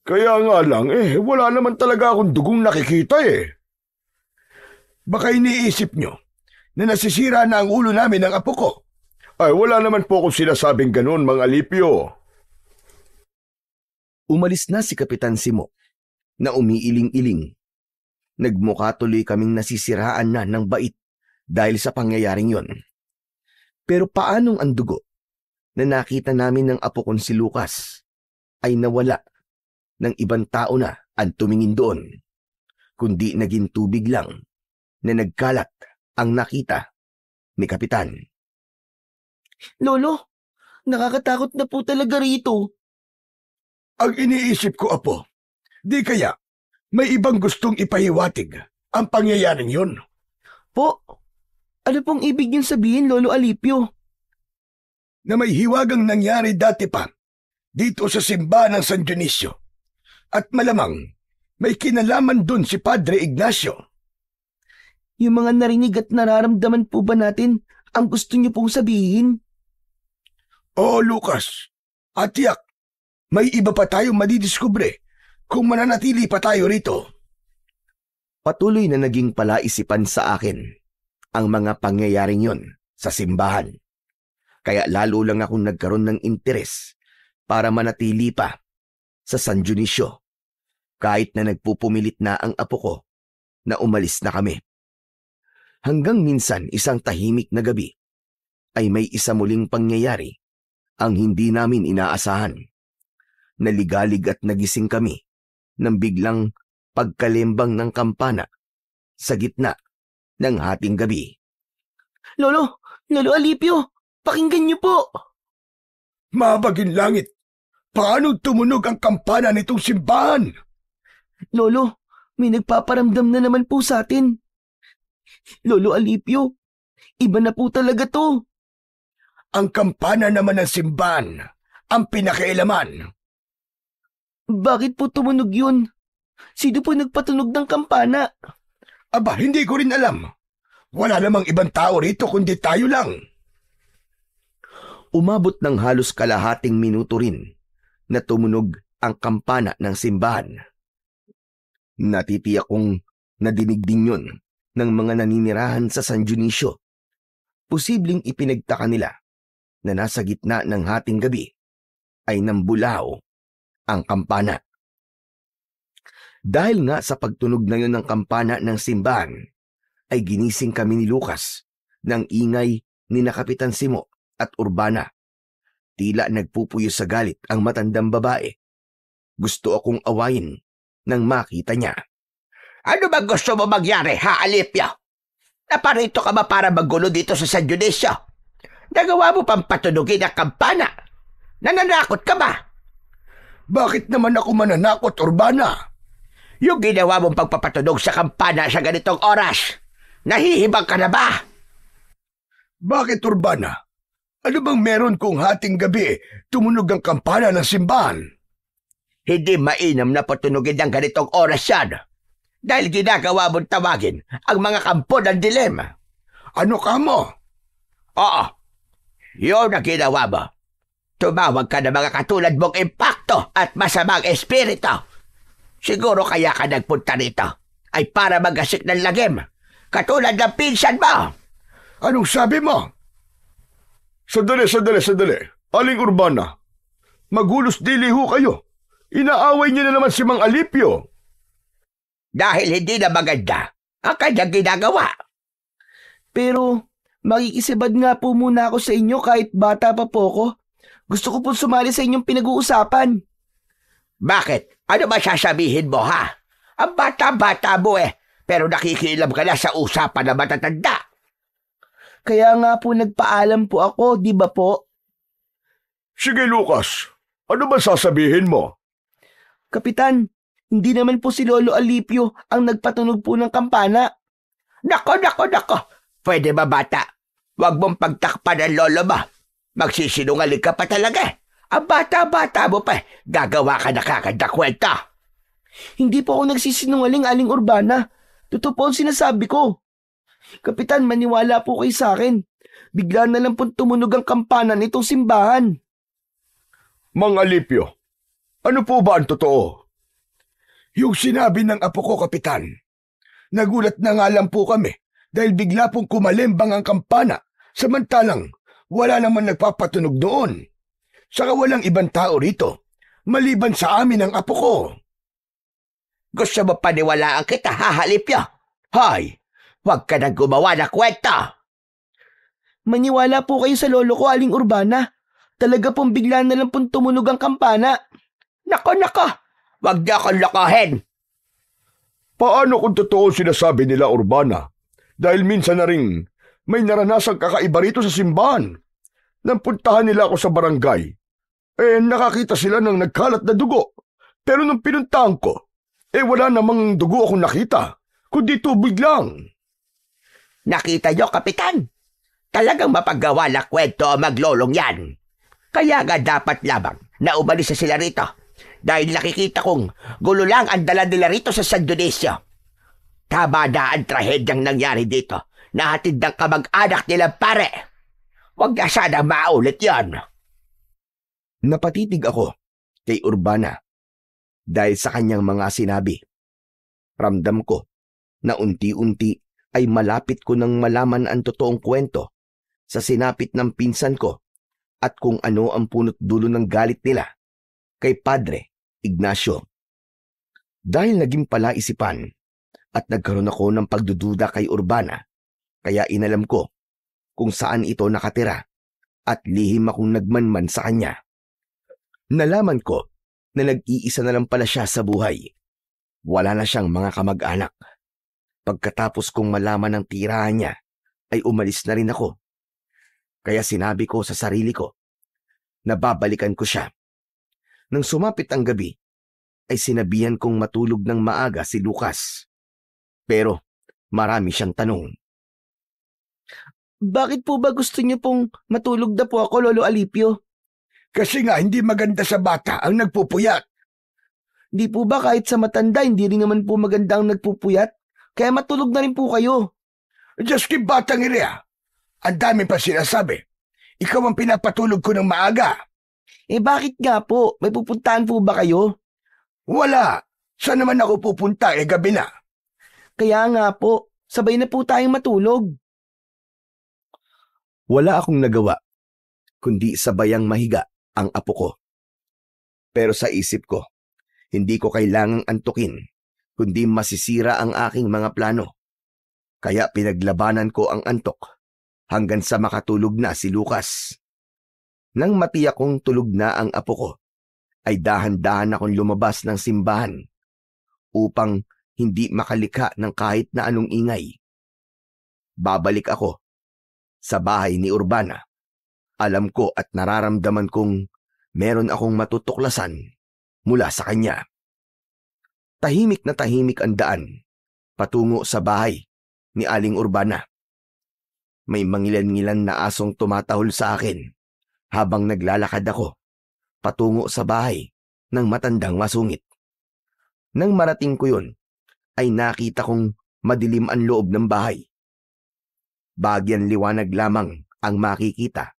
Kaya nga lang wala naman talaga akong dugong nakikita eh. Baka iniisip nyo na nasisira na ang ulo namin ng apo ko. Ay, wala naman po akong sinasabing ganun, Mang Alipio. Umalis na si Kapitan Simo na umiiling-iling. Nagmukha tuloy kaming nasisiraan na ng bait dahil sa pangyayaring yon. Pero paanong ang dugo na nakita namin ng apo kong si Lucas ay nawala ng ibang tao na ang tumingin doon, kundi naging tubig lang na nagkalat ang nakita ni Kapitan. Lolo, nakakatakot na po talaga rito. Ang iniisip ko, apo, di kaya may ibang gustong ipahiwatig ang pangyayaring yun. Po, ano pong ibig niyong sabihin, Lolo Alipio? Na may hiwagang nangyari dati pa dito sa simbahan ng San Dionisio. At malamang may kinalaman dun si Padre Ignacio. Yung mga narinig at nararamdaman po ba natin ang gusto niyo pong sabihin? Oo, Lucas. At tiyak, may iba pa tayong madidiskubre kung mananatili pa tayo rito. Patuloy na naging palaisipan sa akin ang mga pangyayaring yon sa simbahan. Kaya lalo lang akong nagkaroon ng interes para manatili pa sa San Dionisio, kahit na nagpupumilit na ang apo ko na umalis na kami. Hanggang minsan isang tahimik na gabi ay may isa muling pangyayari ang hindi namin inaasahan. Naligalig at nagising kami nang biglang pagkalembang ng kampana sa gitna ng hating gabi. Lolo Alipio, pakinggan niyo po. Mabagin langit, paano tumunog ang kampana nitong simbahan? Lolo, may nagpaparamdam na naman po sa atin. Lolo Alipio, iba na po talaga to. Ang kampana naman ng simbahan ang pinakialaman. Bakit po tumunog yun? Sino po nagpatunog ng kampana? Aba, hindi ko rin alam. Wala namang ibang tao rito kundi tayo lang. Umabot ng halos kalahating minuto rin na tumunog ang kampana ng simbahan. Natitiyak kong nadinig din yun ng mga naninirahan sa San Dionisio. Posibleng ipinagtaka nila na nasa gitna ng hating gabi ay nambulao ang kampana. Dahil nga sa pagtunog na yun ng kampana ng simbahan, ay ginising kami ni Lucas ng ingay ni na Kapitan Simo at Urbana. Tila nagpupuyo sa galit ang matandang babae. Gusto akong awayin nang makita niya. Ano ba gusto mo magyari, ha, Alipio? Naparito ka ba para magulo dito sa San Dionisio? Nagawa mo pang patunugin ang kampana? Nananakot ka ba? Bakit naman ako mananakot, Urbana? Yung ginawa mong pagpapatunog sa kampana sa ganitong oras, nahihibang ka na ba? Bakit, Urbana? Ano bang meron kung hating gabi tumunog ang kampana ng simbahan? Hindi mainam na patunugin ng ganitong oras yan. Dahil ginagawa mong tawagin ang mga kampo ng dilema. Ano ka mo? Oo, yun ang ginawa mo. Tumawag ka ng mga katulad mong impakto at masamang espiritu. Siguro kaya ka nagpunta rito ay para magasik ng lagim, katulad ng pinsan mo. Anong sabi mo? Sandali. Aling Urbana, magulos dili ho kayo. Inaaway niyo na naman si Mang Alipio. Dahil hindi na maganda ang kanyang ginagawa. Pero makikisibad nga po muna ako sa inyo kahit bata pa po ako. Gusto ko po sumali sa inyong pinag-uusapan. Bakit? Ano ba sasabihin mo, ha? Ang bata-bata mo pero nakikialam ka na sa usapan na matatanda. Kaya nga po nagpaalam po ako, di ba po? Sige, Lucas. Ano ba sasabihin mo? Kapitan, hindi naman po si Lolo Alipio ang nagpatunog po ng kampana. Nako. Pwede ba, bata? Huwag mong pagtakpan ang lolo mo. Magsisinungaling ka pa talaga. Ang bata-bata mo pa, gagawa ka na kakanda kwenta. Hindi po ako nagsisinungaling, Aling Urbana. Totoo po ang sinasabi ko. Kapitan, maniwala po kayo sa akin. Bigla na lang po tumunog ang kampana nitong simbahan. Mang Alipio, ano po ba ang totoo? Yung sinabi ng apo ko, Kapitan. Nagulat na nga lang po kami dahil bigla pong kumalembang ang kampana samantalang wala naman nagpapatunog doon. Saka walang ibang tao rito, maliban sa amin ang apo ko. Gusto mo paniwalaan kita, Alipio? Hoy, huwag ka nang gumawa na kwenta. Maniwala po kayo sa lolo ko, Aling Urbana. Talaga pong bigla na lang pong tumunog ang kampana. Nako, huwag niyo akong lokohin. Paano kung totoo sinasabi nila, Urbana? Dahil minsan na rin may naranasang kakaiba rito sa simbahan. Nang puntahan nila ako sa barangay, nakakita sila ng nagkalat na dugo. Pero nung pinuntahan ko, wala namang dugo akong nakita, kundi tubig lang. Nakita niyo, Kapitan? Talagang mapaggawa na kwento ang maglolong yan. Kaya nga dapat lamang na umalis na sila rito. Dahil nakikita kong gulo lang ang dala nila rito sa San Dionisio. Tama na ang trahedyang nangyari dito. Nahatid ng kamag-anak nila, pare. Huwag na sana maulit yan. Napatitig ako kay Urbana dahil sa kanyang mga sinabi. Ramdam ko na unti-unti ay malapit ko nang malaman ang totoong kwento sa sinapit ng pinsan ko at kung ano ang punot dulo ng galit nila kay Padre Ignacio. Dahil naging palaisipan at nagkaroon ako ng pagdududa kay Urbana, Kaya inalam ko kung saan ito nakatira at lihim akong nagmanman sa kanya. Nalaman ko na nag-iisa na lang pala siya sa buhay. Wala na siyang mga kamag-anak. Pagkatapos kong malaman ng tirahan niya, ay umalis na rin ako. Kaya sinabi ko sa sarili ko na babalikan ko siya. Nang sumapit ang gabi, ay sinabihan kong matulog ng maaga si Lucas. Pero marami siyang tanong. Bakit po ba gusto niyo pong matulog na po ako, Lolo Alipio? Kasi nga hindi maganda sa bata ang nagpupuyat. Di po ba kahit sa matanda, hindi rin naman po maganda ang nagpupuyat? Kaya matulog na rin po kayo. Diyos ki batang iriya. Ang dami pa sinasabi. Ikaw ang pinapatulog ko ng maaga. Bakit nga po? May pupuntahan po ba kayo? Wala. Saan naman ako pupunta gabi na? Kaya nga po, sabay na po tayong matulog. Wala akong nagawa, kundi sabayang mahiga ang apo ko. Pero sa isip ko, hindi ko kailangang antukin, kundi masisira ang aking mga plano. Kaya pinaglabanan ko ang antok hanggang sa makatulog na si Lucas. Nang matiyak kong tulog na ang apo ko, ay dahan-dahan akong lumabas ng simbahan upang hindi makalika ng kahit na anong ingay. Babalik ako sa bahay ni Urbana. Alam ko at nararamdaman kong meron akong matutuklasan mula sa kanya. Tahimik na tahimik ang daan patungo sa bahay ni Aling Urbana. May mangilan-ngilan na asong tumatahol sa akin habang naglalakad ako patungo sa bahay ng matandang masungit. Nang marating ko yun, ay nakita kong madilim ang loob ng bahay. Bagyan liwanag lamang ang makikita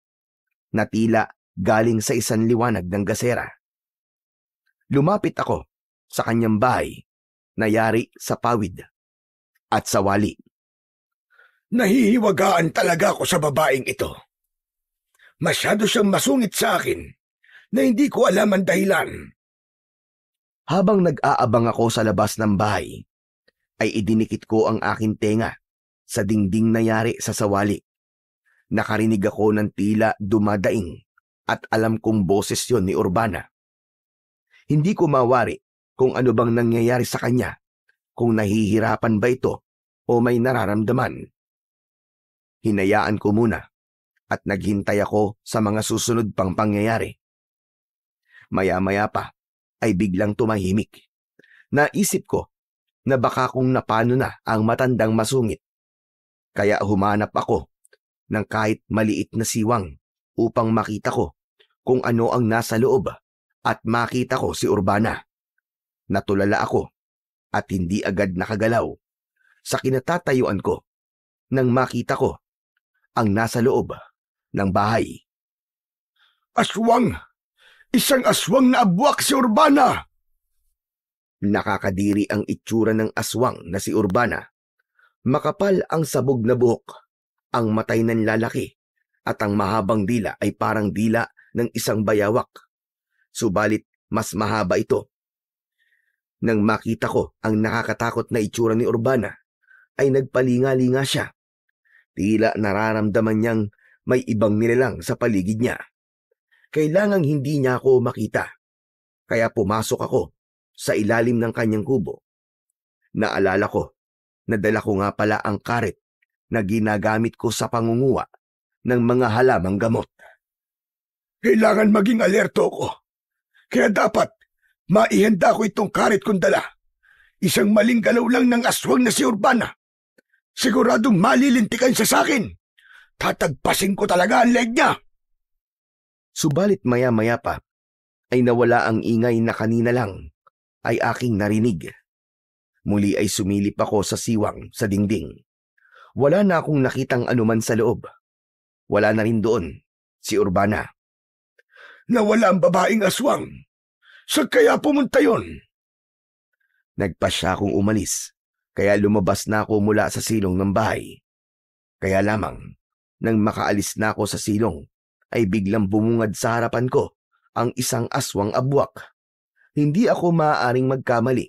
na tila galing sa isang liwanag ng gasera. Lumapit ako sa kanyang bahay na yari sa pawid at sa wali. Nahihiwagaan talaga ako sa babaeng ito. Masyado siyang masungit sa akin na hindi ko alam ang dahilan. Habang nag-aabang ako sa labas ng bahay, ay idinikit ko ang aking tenga sa dingding na yari sa sawali. Nakarinig ako ng tila dumadaing at alam kong boses yon ni Urbana. Hindi ko mawari kung ano bang nangyayari sa kanya, kung nahihirapan ba ito o may nararamdaman. Hinayaan ko muna at naghintay ako sa mga susunod pang pangyayari. Maya-maya pa ay biglang tumahimik. Naisip ko na baka kung napano na ang matandang masungit. Kaya humanap ako ng kahit maliit na siwang upang makita ko kung ano ang nasa loob at makita ko si Urbana. Natulala ako at hindi agad nakagalaw sa kinatatayuan ko nang makita ko ang nasa loob ng bahay. Aswang! Isang aswang na abwak si Urbana! Nakakadiri ang itsura ng aswang na si Urbana. Makapal ang sabog na buhok, ang matay ng lalaki, at ang mahabang dila ay parang dila ng isang bayawak. Subalit mas mahaba ito. Nang makita ko ang nakakatakot na itsura ni Urbana, ay nagpalinga-linga siya. Tila nararamdaman niyang may ibang nilalang sa paligid niya. Kailangang hindi niya ako makita. Kaya pumasok ako sa ilalim ng kanyang kubo. Naalala ko, nadala ko nga pala ang karet na ginagamit ko sa pangunguha ng mga halamang gamot. Kailangan maging alerto ko. Kaya dapat maihanda ko itong karet kong dala. Isang maling galaw lang ng aswang na si Urbana. Siguradong malilintikan siya sa akin. Tatagpasin ko talaga ang leg niya. Subalit maya-maya pa ay nawala ang ingay na kanina lang ay aking narinig. Muli ay sumilip ako sa siwang sa dingding. Wala na akong nakitang anuman sa loob. Wala na rin doon si Urbana. Nawala ang babaeng aswang. Saan kaya pumunta yon? Nagpasya akong umalis, kaya lumabas na ako mula sa silong ng bahay. Kaya lamang, nang makaalis na ako sa silong, ay biglang bumungad sa harapan ko ang isang aswang abwak. Hindi ako maaaring magkamali.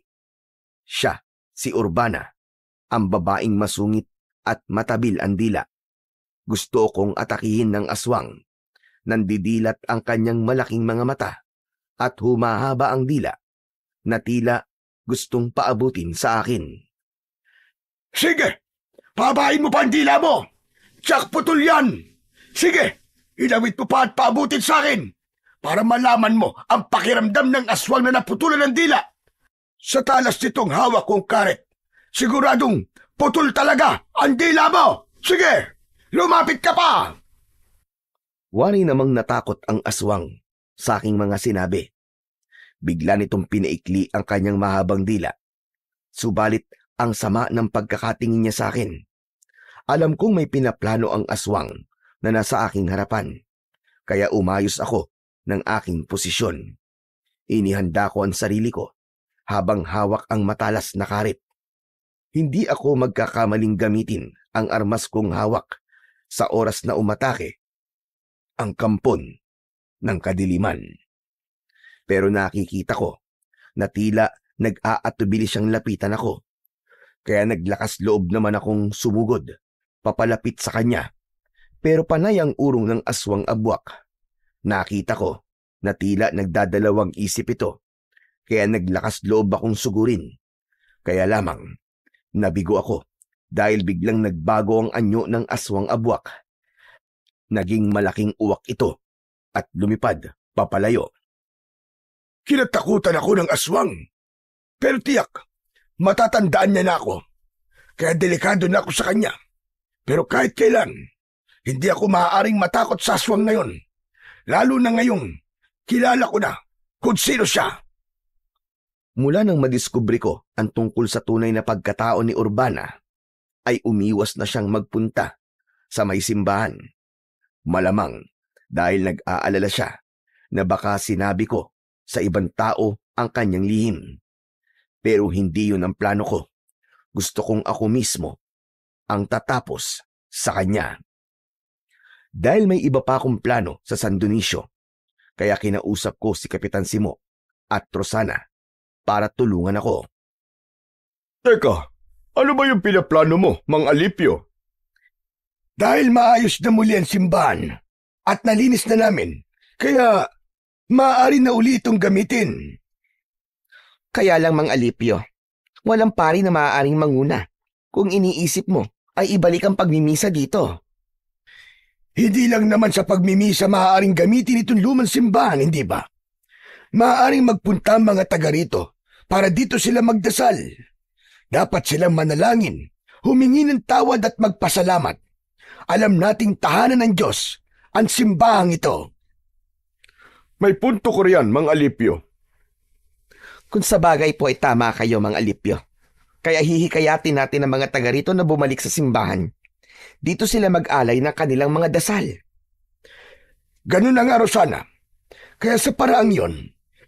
Siya, si Urbana, ang babaeng masungit at matabil ang dila. Gusto kong atakihin ng aswang. Nandidilat ang kanyang malaking mga mata at humahaba ang dila na tila gustong paabutin sa akin. Sige, pabain mo pa ang dila mo. Tsak putol yan. Sige, ilawit mo pa at paabutin sa akin para malaman mo ang pakiramdam ng aswang na naputulan ng dila. Sa talas nitong hawak kong karet, siguradong putol talaga ang dila mo. Sige, lumapit ka pa. Wari namang natakot ang aswang sa aking mga sinabi. Bigla nitong pinaikli ang kanyang mahabang dila. Subalit ang sama ng pagkakatingin niya sa akin. Alam kong may pinaplano ang aswang na nasa aking harapan. Kaya umayos ako ng aking posisyon. Inihanda ko ang sarili ko habang hawak ang matalas na karet. Hindi ako magkakamaling gamitin ang armas kong hawak sa oras na umatake ang kampon ng kadiliman. Pero nakikita ko na tila nag-aatubili siyang lapitan ako. Kaya naglakas loob naman akong sumugod, papalapit sa kanya. Pero panay ang urong ng aswang abwak. Nakita ko na tila nagdadalawang isip ito. Kaya naglakas loob akong sugurin. Kaya lamang, nabigo ako dahil biglang nagbago ang anyo ng aswang abwak. Naging malaking uwak ito at lumipad papalayo. Kinatakutan ako ng aswang. Pero tiyak, matatandaan niya na ako. Kaya delikado na ako sa kanya. Pero kahit kailan, hindi ako maaaring matakot sa aswang na yon. Lalo na ngayong kilala ko na kung sino siya. Mula nang madiskubre ko ang tungkol sa tunay na pagkatao ni Urbana, ay umiwas na siyang magpunta sa may simbahan. Malamang dahil nag-aalala siya na baka sinabi ko sa ibang tao ang kanyang lihim. Pero hindi yun ang plano ko. Gusto kong ako mismo ang tatapos sa kanya. Dahil may iba pa akong plano sa San Dionisio, kaya kinausap ko si Kapitan Simo at Rosana para tulungan ako. Teka, ano ba yung pinaplano mo, Mang Alipio? Dahil maayos na muli ang simbahan at nalinis na namin, kaya maaari na uli itong gamitin. Kaya lang, Mang Alipio, walang pari na maaaring manguna. Kung iniisip mo, ay ibalik ang pagmimisa dito. Hindi lang naman sa pagmimisa maaaring gamitin itong lumang simbahan, hindi ba? Maaaring magpunta ang mga taga rito para dito sila magdasal. Dapat silang manalangin, humingi ng tawad at magpasalamat. Alam nating tahanan ng Diyos ang simbahang ito. May punto ko riyan, Mang Alipio. Kung sa bagay po ay tama kayo, Mang Alipio. Kaya hihikayatin natin ang mga taga rito na bumalik sa simbahan. Dito sila mag-alay ng kanilang mga dasal. Ganun na nga, Rosana. Kaya sa paraang yon,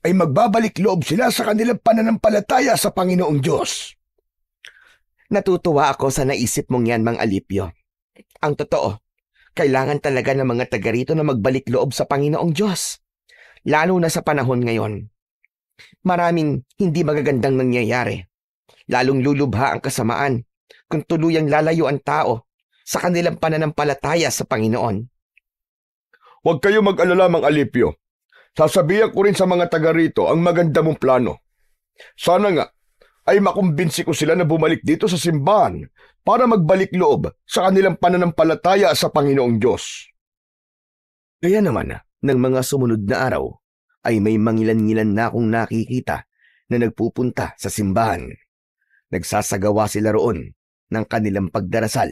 ay magbabalik loob sila sa kanilang pananampalataya sa Panginoong Diyos. Natutuwa ako sa naisip mong yan, Mang Alipio. Ang totoo, kailangan talaga ng mga taga rito na magbalik loob sa Panginoong Diyos. Lalo na sa panahon ngayon. Maraming hindi magagandang nangyayari. Lalong lulubha ang kasamaan kung tuluyang lalayo ang tao sa kanilang pananampalataya sa Panginoon. Huwag kayo mag-alala, Mang Alipio. Sasabihan ko rin sa mga taga rito ang maganda mong plano. Sana nga ay makumbinsi ko sila na bumalik dito sa simbahan para magbalik loob sa kanilang pananampalataya sa Panginoong Diyos. Kaya naman, ng mga sumunod na araw, ay may mangilan-ngilan na akong nakikita na nagpupunta sa simbahan. Nagsasagawa sila roon ng kanilang pagdarasal.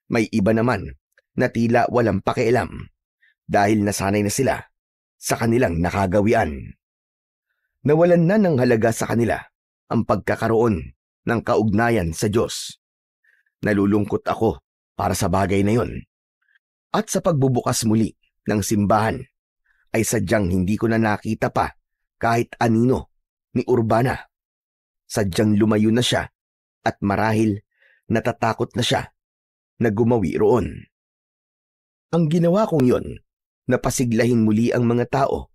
May iba naman na tila walang pakialam dahil nasanay na sila sa kanilang nakagawian. Nawalan na ng halaga sa kanila ang pagkakaroon ng kaugnayan sa Diyos. Nalulungkot ako para sa bagay na yon. At sa pagbubukas muli ng simbahan, ay sadyang hindi ko na nakita pa kahit anino ni Urbana. Sadyang lumayo na siya at marahil natatakot na siya na gumawi roon. Ang ginawa kong yon, napasiglahin muli ang mga tao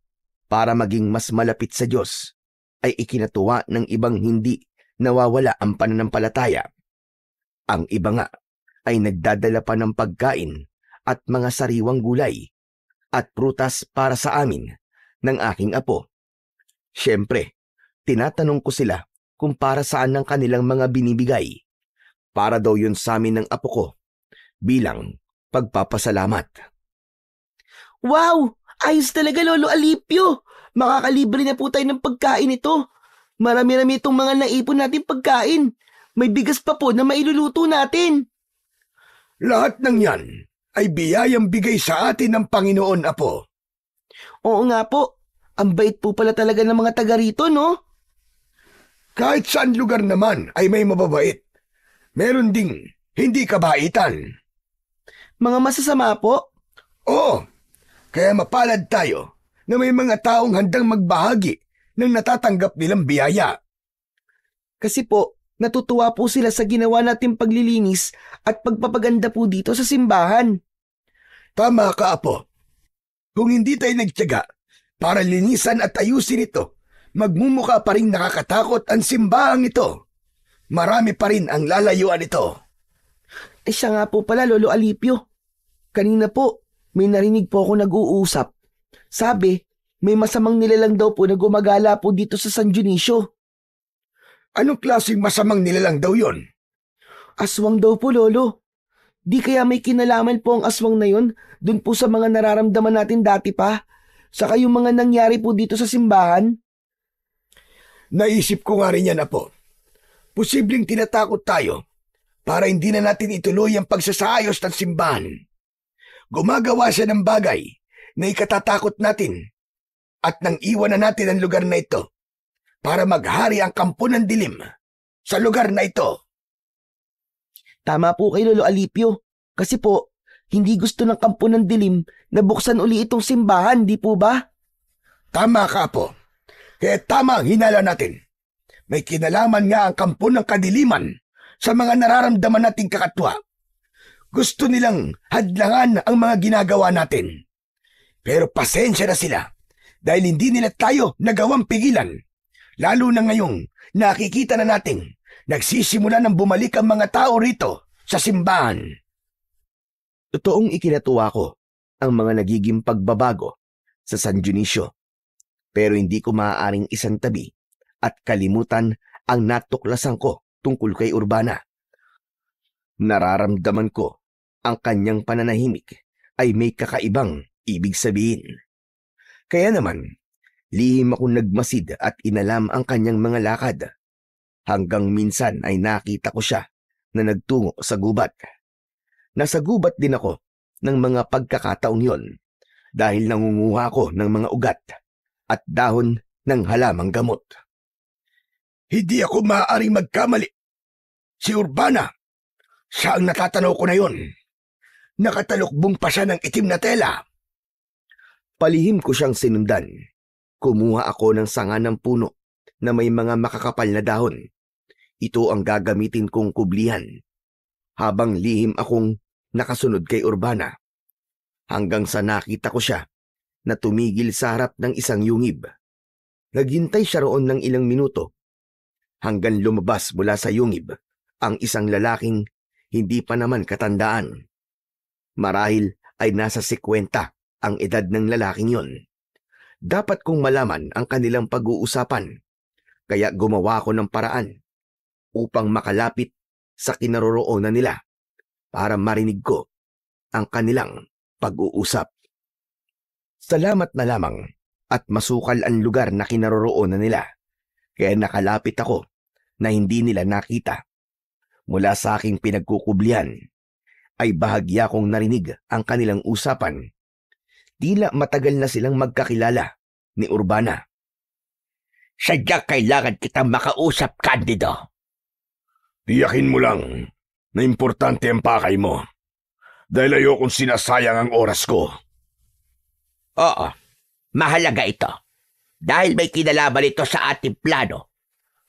para maging mas malapit sa Diyos, ay ikinatuwa ng ibang hindi nawawala ang pananampalataya. Ang iba nga ay nagdadala pa ng pagkain at mga sariwang gulay at prutas para sa amin ng aking apo. Siyempre, tinatanong ko sila kung para saan ang kanilang mga binibigay. Para daw yun sa amin ng apo ko bilang pagpapasalamat. Wow! Ayos talaga, Lolo Alipio! Makakalibre na po tayo ng pagkain ito. Marami-rami itong mga naipon natin pagkain. May bigas pa po na mailuluto natin. Lahat ng yan ay biyayang bigay sa atin ng Panginoon, Apo. Oo nga po. Ang bait po pala talaga ng mga taga rito, no? Kahit saan lugar naman ay may mababait. Meron ding hindi kabaitan. Mga masasama po. Oo, kaya mapalad tayo na may mga taong handang magbahagi ng natatanggap nilang biyaya. Kasi po, natutuwa po sila sa ginawa nating paglilinis at pagpapaganda po dito sa simbahan. Tama ka, Apo. Kung hindi tayo nagtiyaga para linisan at ayusin ito, magmumukha pa rin nakakatakot ang simbahang ito. Marami pa rin ang lalayuan ito. Siya nga po pala, Lolo Alipio. Kanina po, may narinig po ako nag-uusap. Sabi, may masamang nilalang daw po na gumagala po dito sa San Dionisio. Anong klaseng masamang nilalang daw yon? Aswang daw po, Lolo. Di kaya may kinalaman po ang aswang na yon dun po sa mga nararamdaman natin dati pa? Saka yung mga nangyari po dito sa simbahan? Naisip ko nga rin yan, Apo. Posibleng tinatakot tayo para hindi na natin ituloy ang pagsasayos ng simbahan. Gumagawa siya ng bagay na ikatatakot natin at nang iwan na natin ang lugar na ito para maghari ang kampo ng dilim sa lugar na ito. Tama po kay Lolo Alipio. Kasi po, hindi gusto ng kampo ng dilim na buksan uli itong simbahan, di po ba? Tama ka, Apo. Kaya tama ang hinala natin. May kinalaman nga ang kampo ng kadiliman sa mga nararamdaman nating kakatwa. Gusto nilang hadlangan ang mga ginagawa natin. Pero pasensya na sila dahil hindi nila tayo nagawang pigilan. Lalo na ngayong nakikita na nating nagsisimula ng bumalik ang mga tao rito sa simbahan. Totoong ikinatuwa ko ang mga nagiging pagbabago sa San Dionisio. Pero hindi ko maaaring isantabi at kalimutan ang natuklasan ko tungkol kay Urbana. Nararamdaman ko ang kanyang pananahimik ay may kakaibang ibig sabihin. Kaya naman, lihim akong nagmasid at inalam ang kanyang mga lakad. Hanggang minsan ay nakita ko siya na nagtungo sa gubat. Nasa gubat din ako ng mga pagkakataong yon dahil nangunguha ko ng mga ugat at dahon ng halamang gamot. Hindi ako maaaring magkamali. Si Urbana, siya ang natatanaw ko na yon. Nakatalukbong pa siya ng itim na tela. Palihim ko siyang sinundan. Kumuha ako ng sanga ng puno na may mga makakapal na dahon. Ito ang gagamitin kong kublihan. Habang lihim akong nakasunod kay Urbana. Hanggang sa nakita ko siya na tumigil sa harap ng isang yungib. Naghintay siya roon ng ilang minuto. Hanggang lumabas mula sa yungib ang isang lalaking hindi pa naman katandaan. Marahil ay nasa 50 ang edad ng lalaking yon. Dapat kong malaman ang kanilang pag-uusapan, kaya gumawa ko ng paraan upang makalapit sa kinaroroonan nila para marinig ko ang kanilang pag-uusap. Salamat na lamang at masukal ang lugar na kinaroroonan nila, kaya nakalapit ako na hindi nila nakita. Mula sa aking pinagkukublihan ay bahagya kong narinig ang kanilang usapan. Tila matagal na silang magkakilala ni Urbana. Sadya kailangan kitang makausap, Candido. Tiyakin mo lang na importante ang pakay mo dahil ayokong sinasayang ang oras ko. Oo, mahalaga ito. Dahil may kinalaman ito sa ating plano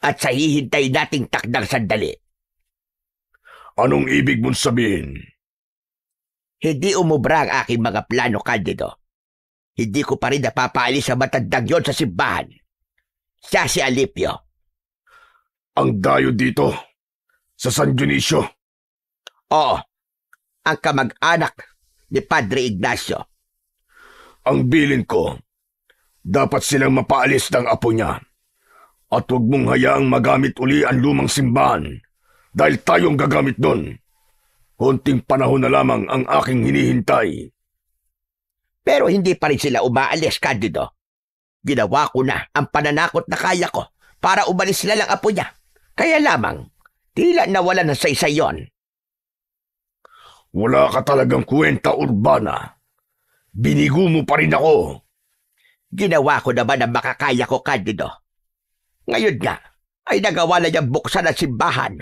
at sa hihintay nating takdang sandali. Anong ibig mong sabihin? Hindi umubra ang aking mga plano, Candido. Hindi ko pa rin napapaalis sa matandang yon sa simbahan. Siya si Alipio. Ang dayo dito, sa San Dionisio. Oo, ang kamag-anak ni Padre Ignacio. Ang bilin ko, dapat silang mapaalis ng apo niya. At huwag mong hayaang magamit uli ang lumang simbahan dahil tayong gagamit doon. Konting panahon na lamang ang aking hinihintay. Pero hindi pa rin sila umaalis, Candido. Ginawa ko na ang pananakot na kaya ko para umalis sila lang apo niya. Kaya lamang, tila nawala na sa isa yon. Wala ka talagang kwenta, Urbana. Binigo mo pa rin ako. Ginawa ko naman ang makakaya ko, Candido. Ngayon nga, ay nagawa na niyang buksan ang simbahan.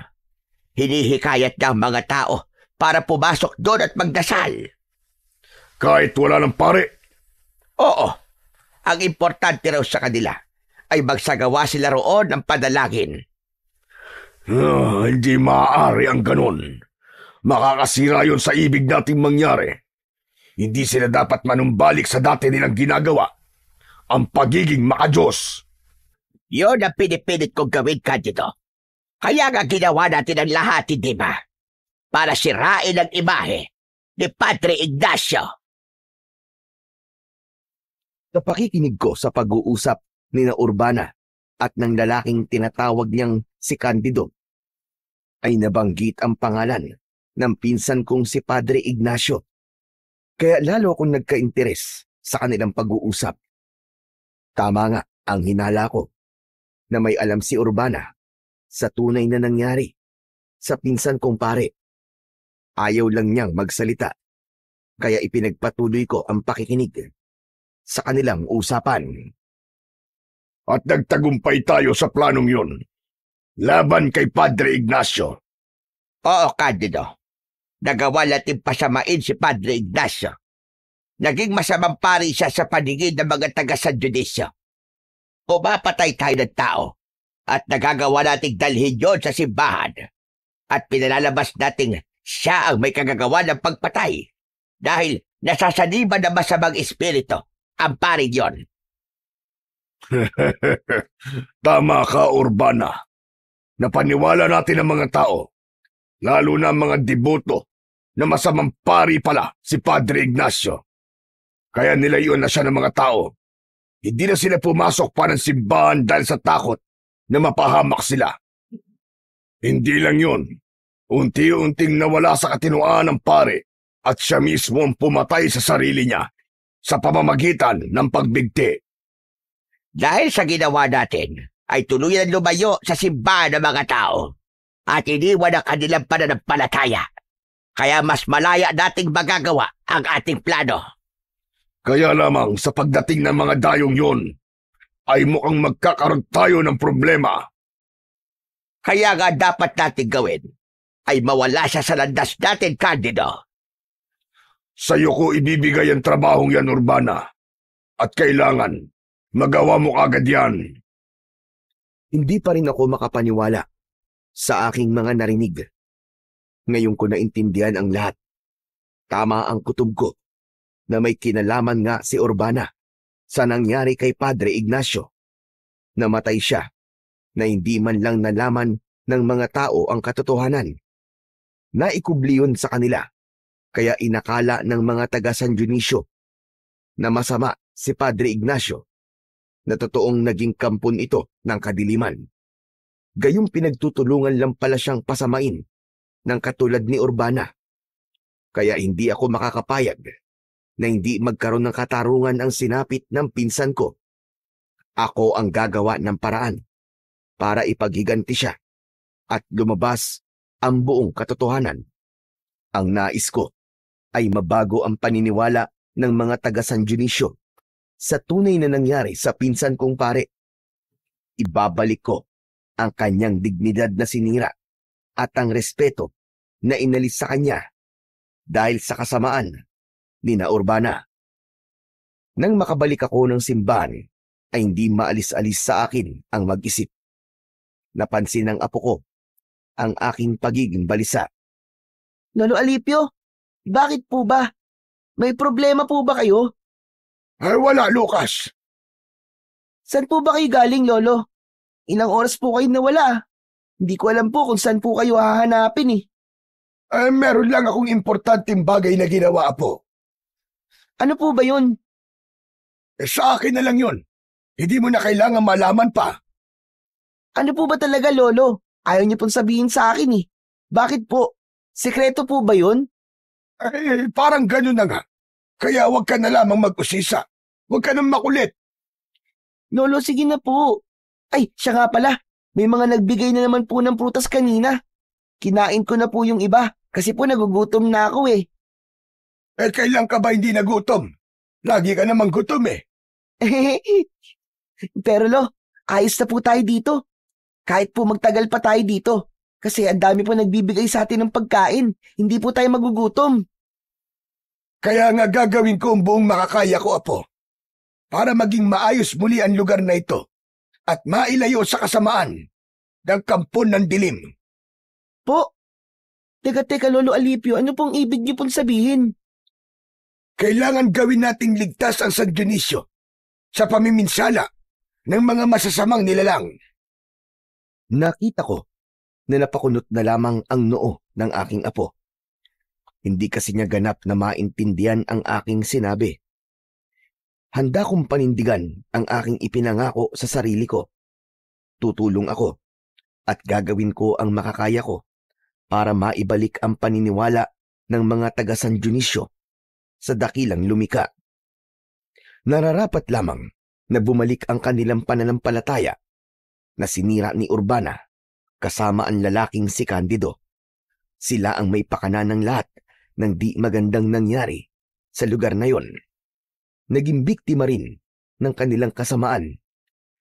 Hinihikayat niya ang mga tao para pumasok doon at magdasal. Kahit wala ng pare? Oo, ang importante raw sa kanila ay magsagawa sila roon ng padalagin. Hindi maaari ang ganon. Makakasira yon sa ibig nating mangyari. Hindi sila dapat manumbalik sa dati nilang ginagawa. Ang pagiging makajos. Yun ang pinipilit kong gawin, Candido. Kaya nga ginawa natin ang lahat, hindi ba? Para sirain ang imahe ni Padre Ignacio. Sa pakikinig ko sa pag-uusap ni na Urbana at ng lalaking tinatawag niyang si Candido, ay nabanggit ang pangalan ng pinsan kong si Padre Ignacio. Kaya lalo akong nagka-interes sa kanilang pag-uusap. Tama nga ang hinala ko na may alam si Urbana sa tunay na nangyari sa pinsan kong pare. Ayaw lang niyang magsalita, kaya ipinagpatuloy ko ang pakikinig sa kanilang usapan. At nagtagumpay tayo sa planong yun. Laban kay Padre Ignacio. Oo, Candido. Nagawa natin pasamain si Padre Ignacio. Naging masamang pari siya sa paningin ng mga taga-San Dionisio. Pumapatay tayo ng tao at nagagawa nating dalhin yon sa simbahan. At pinalalabas nating siya ang may kagagawa ng pagpatay dahil nasasaniban ng masamang espiritu ang pari yon. Tama ka, Urbana. Napaniwala natin ang mga tao, lalo na ang mga deboto, na masamang pari pala si Padre Ignacio. Kaya nilayon na siya ng mga tao. Hindi na sila pumasok pa ng simbahan dahil sa takot na mapahamak sila. Hindi lang yun. Unti-unting nawala sa katinuan ng pare at siya mismo ang pumatay sa sarili niya sa pamamagitan ng pagbigti. Dahil sa ginawa natin, ay tuluyan lumayo sa simbahan ng mga tao at iniwan ang kanilang pananampalataya. Kaya mas malaya nating magagawa ang ating plano. Kaya lamang sa pagdating ng mga dayong yun, ay mukhang magkakaroon tayo ng problema. Kaya nga dapat natin gawin ay mawala siya sa landas natin, Candido. Sa'yo ko ibibigay ang trabahong yan, Urbana. At kailangan, magawa mo agad yan. Hindi pa rin ako makapaniwala sa aking mga narinig. Ngayon ko naintindihan ang lahat. Tama ang kutob ko na may kinalaman nga si Urbana sa nangyari kay Padre Ignacio. Namatay siya na hindi man lang nalaman ng mga tao ang katotohanan. Naikubli yun sa kanila, kaya inakala ng mga taga San Dionisio na masama si Padre Ignacio, na totoong naging kampon ito ng kadiliman. Gayong pinagtutulungan lang pala siyang pasamain ng katulad ni Urbana. Kaya hindi ako makakapayag na hindi magkaroon ng katarungan ang sinapit ng pinsan ko. Ako ang gagawa ng paraan para ipaghiganti siya at lumabas ang buong katotohanan. Ang nais ko ay mabago ang paniniwala ng mga taga San Dionisio sa tunay na nangyari sa pinsan kong pare. Ibabalik ko ang kanyang dignidad na sinira at ang respeto na inalis sa kanya dahil sa kasamaan ni na Urbana. Nang makabalik ako ng simbahan, ay hindi maalis-alis sa akin ang mag-isip. Napansin ng apo ko ang aking pagiging balisa. Lolo Alipio, bakit po ba? May problema po ba kayo? Ay wala, Lucas. Saan po ba kayo galing, Lolo? Ilang oras po kayo nawala. Hindi ko alam po kung saan po kayo hahanapin eh. Meron lang akong importanteng bagay na ginawa, Apo. Ano po ba yun? Sa akin na lang yun. Hindi mo na kailangan malaman pa. Ano po ba talaga, Lolo? Ayaw niyo pong sabihin sa akin eh. Bakit po? Sekreto po ba yun? Parang ganun na nga. Kaya huwag ka na lamang mag-usisa. Huwag ka nang makulit. Lolo, sige na po. Ay, siya nga pala. May mga nagbigay na naman po ng prutas kanina. Kinain ko na po yung iba kasi po nagugutom na ako eh. Kailan ka ba hindi nagutom? Lagi ka namang gutom eh. Pero lo, ayos na po tayo dito. Kahit po magtagal pa tayo dito. Kasi ang dami po nagbibigay sa atin ng pagkain. Hindi po tayo magugutom. Kaya nga gagawin ko ang buong makakaya ko, Apo. Para maging maayos muli ang lugar na ito at mailayo sa kasamaan ng kampon ng dilim. Po? Teka, Lolo Alipio, ano pong ibig niyo pong sabihin? Kailangan gawin nating ligtas ang San Dionisio sa pamiminsala ng mga masasamang nilalang. Nakita ko na napakunot na lamang ang noo ng aking apo. Hindi kasi niya ganap na maintindihan ang aking sinabi. Handa kong panindigan ang aking ipinangako sa sarili ko. Tutulong ako at gagawin ko ang makakaya ko para maibalik ang paniniwala ng mga taga San Dionisio sa dakilang lumika. Nararapat lamang na bumalik ang kanilang pananampalataya na sinira ni Urbana kasama ang lalaking si Candido. Sila ang may pakana ng lahat ng di magandang nangyari sa lugar na yon. Naging biktima rin ng kanilang kasamaan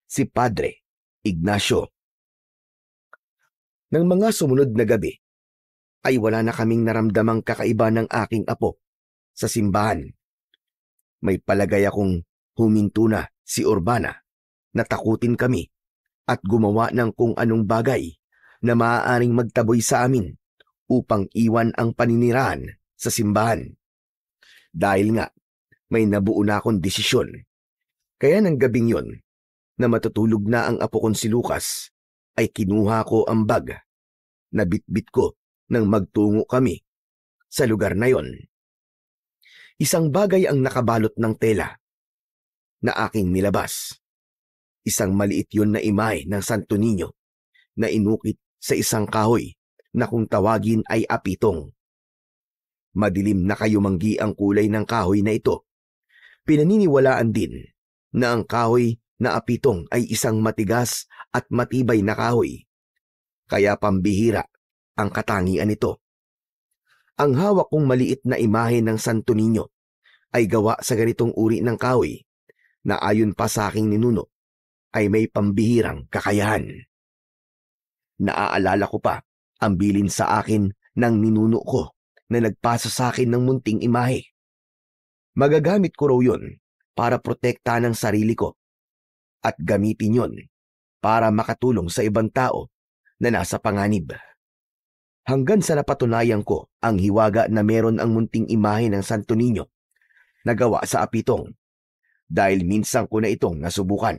si Padre Ignacio. Nang mga sumunod na gabi, ay wala na kaming naramdamang kakaiba ng aking apo sa simbahan. May palagay akong huminto na si Urbana na takutin kami at gumawa ng kung anong bagay na maaaring magtaboy sa amin upang iwan ang paninirahan sa simbahan. Dahil nga, may nabuo na akong desisyon. Kaya ng gabing yon, na matutulog na ang apo kong si Lucas, ay kinuha ko ang bag na bitbit ko nang magtungo kami sa lugar na yon. Isang bagay ang nakabalot ng tela na aking nilabas. Isang maliit yon na imahe ng Santo Niño na inukit sa isang kahoy na kung tawagin ay apitong. Madilim na kayumanggi ang kulay ng kahoy na ito. Pinaniniwalaan din na ang kahoy na apitong ay isang matigas at matibay na kahoy. Kaya pambihira ang katangian nito. Ang hawak kong maliit na imahe ng Santo Niño ay gawa sa ganitong uri ng kahoy na ayon pa sa aking ninuno ay may pambihirang kakayahan. Naaalala ko pa ang bilin sa akin ng ninuno ko na nagpasa sa akin ng munting imahe. Magagamit ko raw yun para protekta ng sarili ko at gamitin yon para makatulong sa ibang tao na nasa panganib. Hanggang sa napatunayan ko ang hiwaga na meron ang munting imahe ng Santo Niño na gawa sa apitong dahil minsan ko na itong nasubukan.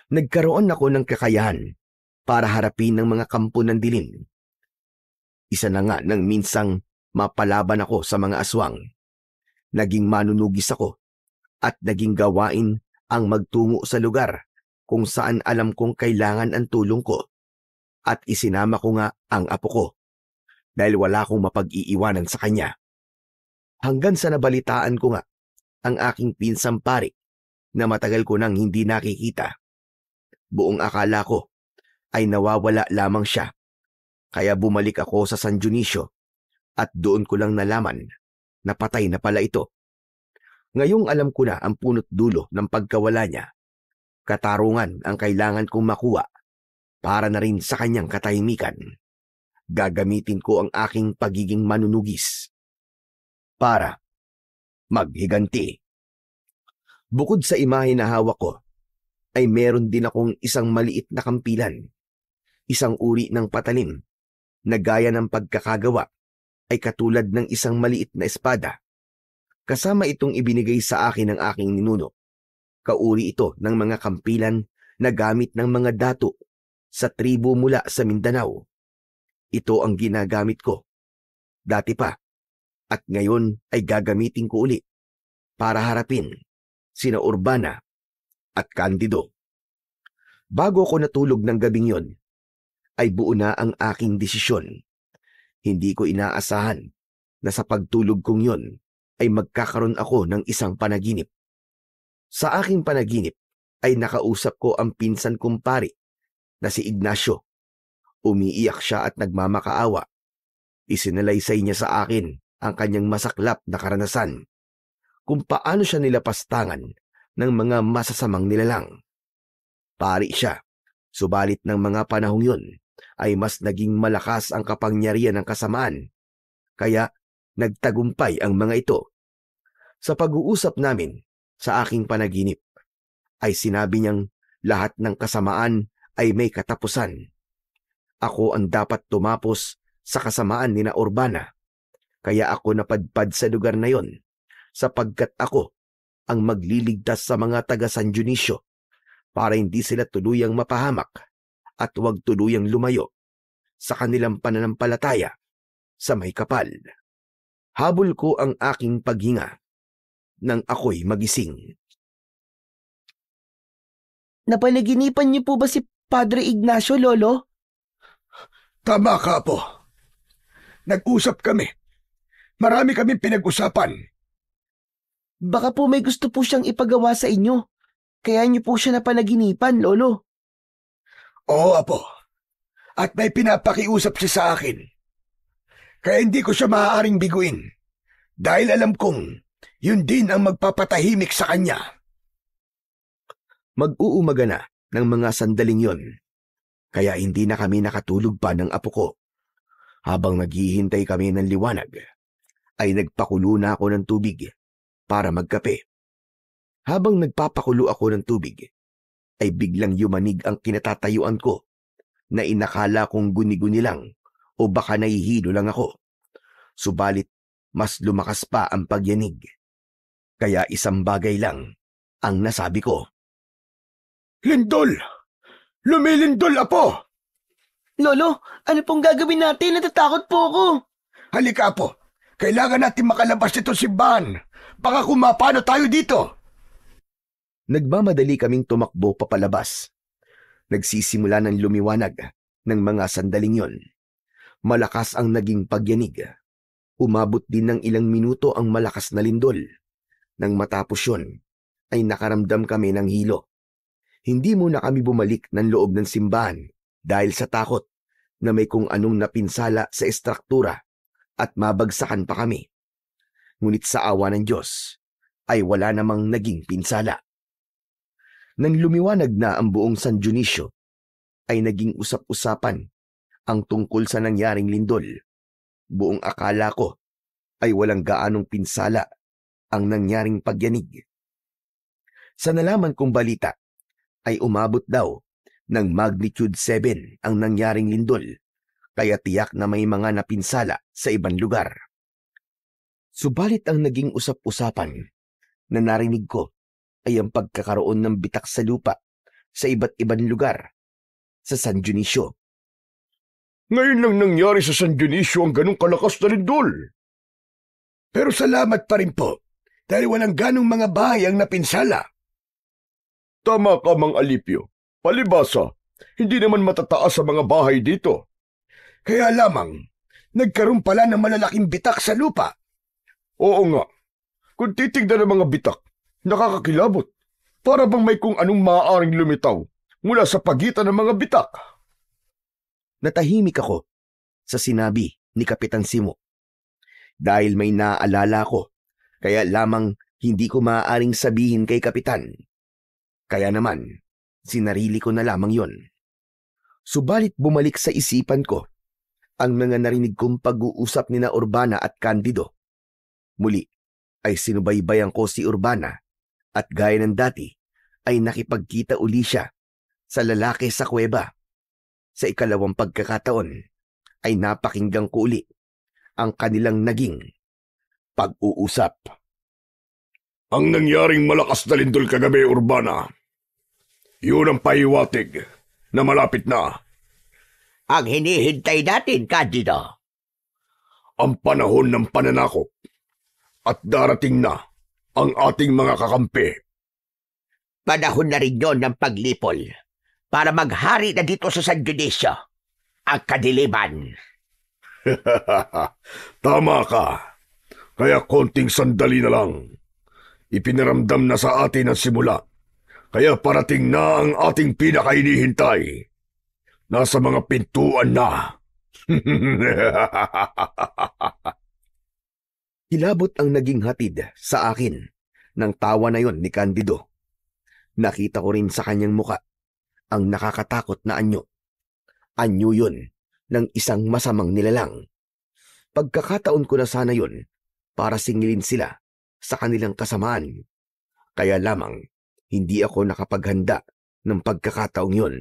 Nagkaroon ako ng kakayahan para harapin ng mga kampo ng dilim. Isa na nga nang minsang mapalaban ako sa mga aswang. Naging manunugis ako at naging gawain ang magtungo sa lugar kung saan alam kong kailangan ang tulong ko at isinama ko nga ang apo ko dahil wala akong mapag-iiwanan sa kanya. Hanggang sa nabalitaan ko nga ang aking pinsang pare na matagal ko nang hindi nakikita. Buong akala ko ay nawawala lamang siya kaya bumalik ako sa San Dionisio at doon ko lang nalaman na patay na pala ito. Ngayong alam ko na ang punot dulo ng pagkawala niya. Katarungan ang kailangan kong makuha para na rin sa kanyang katahimikan. Gagamitin ko ang aking pagiging manunugis para maghiganti. Bukod sa imahe na hawak ko, ay meron din akong isang maliit na kampilan. Isang uri ng patalim na gaya ng pagkakagawa ay katulad ng isang maliit na espada. Kasama itong ibinigay sa akin ng aking ninuno. Kauri ito ng mga kampilan na gamit ng mga dato sa tribo mula sa Mindanao. Ito ang ginagamit ko. Dati pa. At ngayon ay gagamitin ko uli para harapin sina Urbana at Candido. Bago ako natulog ng gabing yon, ay buo na ang aking desisyon. Hindi ko inaasahan na sa pagtulog kong yon ay magkakaroon ako ng isang panaginip. Sa aking panaginip ay nakausap ko ang pinsan kong pari na si Ignacio. Umiiyak siya at nagmamakaawa. Isinalaysay niya sa akin ang kanyang masaklap na karanasan kung paano siya nilapastangan ng mga masasamang nilalang. Pari siya, subalit ng mga panahong yun ay mas naging malakas ang kapangyarihan ng kasamaan, kaya nagtagumpay ang mga ito. Sa pag-uusap namin sa aking panaginip, ay sinabi niyang lahat ng kasamaan ay may katapusan. Ako ang dapat tumapos sa kasamaan ni na Urbana, kaya ako napadpad sa lugar na yon sapagkat ako ang magliligtas sa mga taga San Dionisio para hindi sila tuluyang mapahamak at huwag tuluyang lumayo sa kanilang pananampalataya sa may kapal. Habol ko ang aking paghinga nang ako'y magising. Napanaginipan niyo po ba si Padre Ignacio, Lolo? Tama ka, Apo. Nag-usap kami. Marami kaming pinag-usapan. Baka po may gusto po siyang ipagawa sa inyo. Kaya niyo po siya napanaginipan, Lolo. Oo, Apo. At may pinapakiusap siya sa akin. Kaya hindi ko siya maaaring biguin. Dahil alam kong yun din ang magpapatahimik sa kanya. Mag-uumaga na ng mga sandaling yon, kaya hindi na kami nakatulog pa ng apo ko. Habang naghihintay kami ng liwanag, ay nagpakulo na ako ng tubig para magkape. Habang nagpapakulo ako ng tubig, ay biglang yumanig ang kinatatayuan ko na inakala kong guni-guni lang o baka nahihilo lang ako. Subalit, mas lumakas pa ang pagyanig. Kaya isang bagay lang ang nasabi ko. Lindol! Lumilindol, Apo! Lolo, ano pong gagawin natin? Natatakot po ako. Halika, Apo. Kailangan natin makalabas nito simbahan. Baka kung mapano tayo dito. Nagmamadali kaming tumakbo papalabas. Nagsisimula ng lumiwanag ng mga sandaling yon. Malakas ang naging pagyanig. Umabot din ng ilang minuto ang malakas na lindol. Nang matapos yun, ay nakaramdam kami ng hilo. Hindi muna kami bumalik ng loob ng simbahan dahil sa takot na may kung anong napinsala sa estruktura at mabagsakan pa kami. Ngunit sa awa ng Diyos ay wala namang naging pinsala. Nang lumiwanag na ang buong San Dionisio, ay naging usap-usapan ang tungkol sa nangyaring lindol. Buong akala ko ay walang gaanong pinsala ang nangyaring pagyanig. Sa nalaman kong balita, ay umabot daw ng magnitude 7 ang nangyaring lindol, kaya tiyak na may mga napinsala sa ibang lugar. Subalit ang naging usap-usapan na narinig ko ay ang pagkakaroon ng bitak sa lupa sa iba't ibang lugar sa San Dionisio. Ngayon lang nangyari sa San Dionisio ang ganong kalakas na lindol. Pero salamat pa rin po dahil walang ganong mga bahay ang napinsala. Tama ka, Mang Alipio. Palibasa, hindi naman matataas sa mga bahay dito. Kaya lamang, nagkaroon pala ng malalaking bitak sa lupa. Oo nga. Kung titignan ng mga bitak, nakakakilabot. Para bang may kung anong maaaring lumitaw mula sa pagitan ng mga bitak. Natahimik ako sa sinabi ni Kapitan Simo. Dahil may naaalala ko, kaya lamang hindi ko maaaring sabihin kay Kapitan. Kaya naman, sinarili ko na lamang yon. Subalit bumalik sa isipan ko ang mga narinig kong pag-uusap ni na Urbana at Candido. Muli ay sinubaybayan ko si Urbana at gaya ng dati ay nakipagkita uli siya sa lalaki sa kuweba. Sa ikalawang pagkakataon ay napakinggan ko uli ang kanilang naging pag-uusap. Ang nangyaring malakas na lindol kagabi, Urbana. Yun ang pahiwatig na malapit na. ang hinihintay natin, Candido? Ang panahon ng pananakop at darating na ang ating mga kakampi. Panahon na rin yon ng paglipol para maghari na dito sa San Dionisio ang kadiliman. Tama ka. Kaya konting sandali na lang. Ipinaramdam na sa atin ang simula. Kaya parating na ang ating pinakahinihintay. Nasa mga pintuan na. Kilabot ang naging hatid sa akin ng tawa na yon ni Candido. Nakita ko rin sa kanyang muka ang nakakatakot na anyo. Anyo yun ng isang masamang nilalang. Pagkakataon ko na sana yun para singilin sila sa kanilang kasamaan. Kaya lamang hindi ako nakapaghanda ng pagkakataong yun.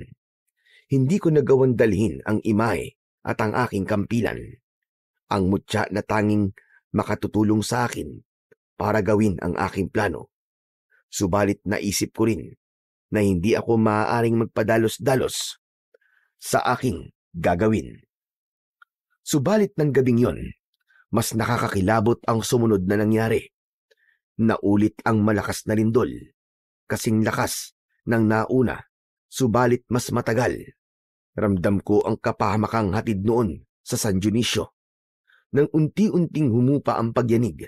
Hindi ko nagawang dalhin ang imahe at ang aking kampilan. Ang mutya na tanging makatutulong sa akin para gawin ang aking plano. Subalit naisip ko rin na hindi ako maaaring magpadalos-dalos sa aking gagawin. Subalit ng gabing yon, mas nakakakilabot ang sumunod na nangyari. Naulit ang malakas na lindol, kasing lakas ng nauna, subalit mas matagal. Ramdam ko ang kapahamakang hatid noon sa San Dionisio. Nang unti-unting humupa ang pagyanig,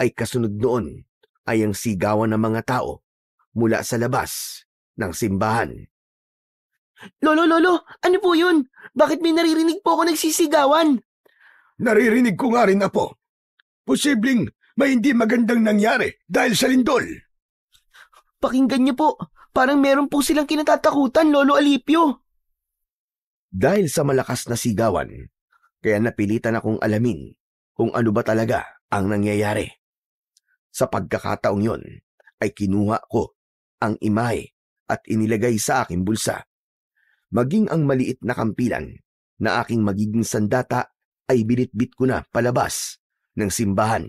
ay kasunod noon ay ang sigawan ng mga tao mula sa labas ng simbahan. Lolo, ano po yun? Bakit may naririnig po ako nagsisigawan? Naririnig ko nga rin, Apo. Posibleng may hindi magandang nangyari dahil sa lindol. Pakinggan niyo po, parang meron po silang kinatatakutan, Lolo Alipio. Dahil sa malakas na sigawan, kaya napilitan akong alamin kung ano ba talaga ang nangyayari. Sa pagkakataong yon, ay kinuha ko ang imahe at inilagay sa aking bulsa. Maging ang maliit na kampilan na aking magiging sandata ay binitbit ko na palabas ng simbahan.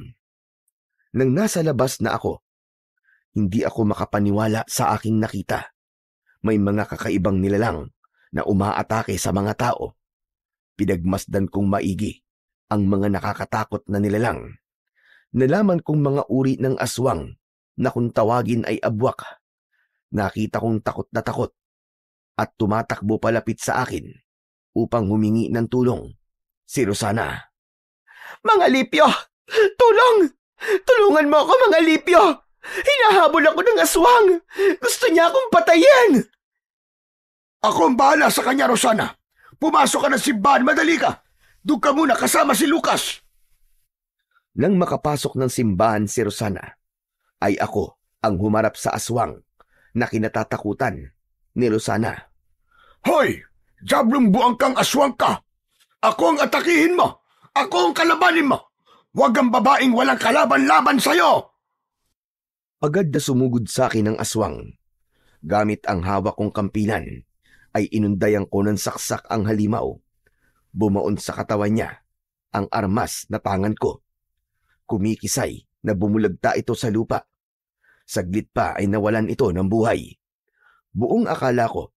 Nang nasa labas na ako, hindi ako makapaniwala sa aking nakita. May mga kakaibang nilalang na umaatake sa mga tao. Pinagmasdan kong maigi ang mga nakakatakot na nilalang. Nalaman kong mga uri ng aswang na kung tawagin ay abwak. Nakita kong takot na takot at tumatakbo palapit sa akin upang humingi ng tulong. Si Rosana. Mga Lipyo! Tulong! Tulungan mo ako, mga Lipyo! Hinahabol ako ng aswang! Gusto niya akong patayin! Ako ang bahala sa kanya, Rosana. Pumasok ka ng simbahan, madali ka. Doon ka muna kasama si Lucas. Nang makapasok ng simbahan si Rosana, ay ako ang humarap sa aswang na kinatatakutan ni Rosana. Hoy! Diablong buang kang aswang ka! Ako ang atakihin mo! Ako ang kalabanin mo! Huwag ang babaeng walang kalaban-laban sa'yo! Agad na sumugod sa akin ang aswang. Gamit ang hawak kong kampilan, ay inundayan ko ng saksak ang halimaw. Bumaon sa katawan niya ang armas na tangan ko. Kumikisay na bumulagta ito sa lupa. Saglit pa ay nawalan ito ng buhay. Buong akala ko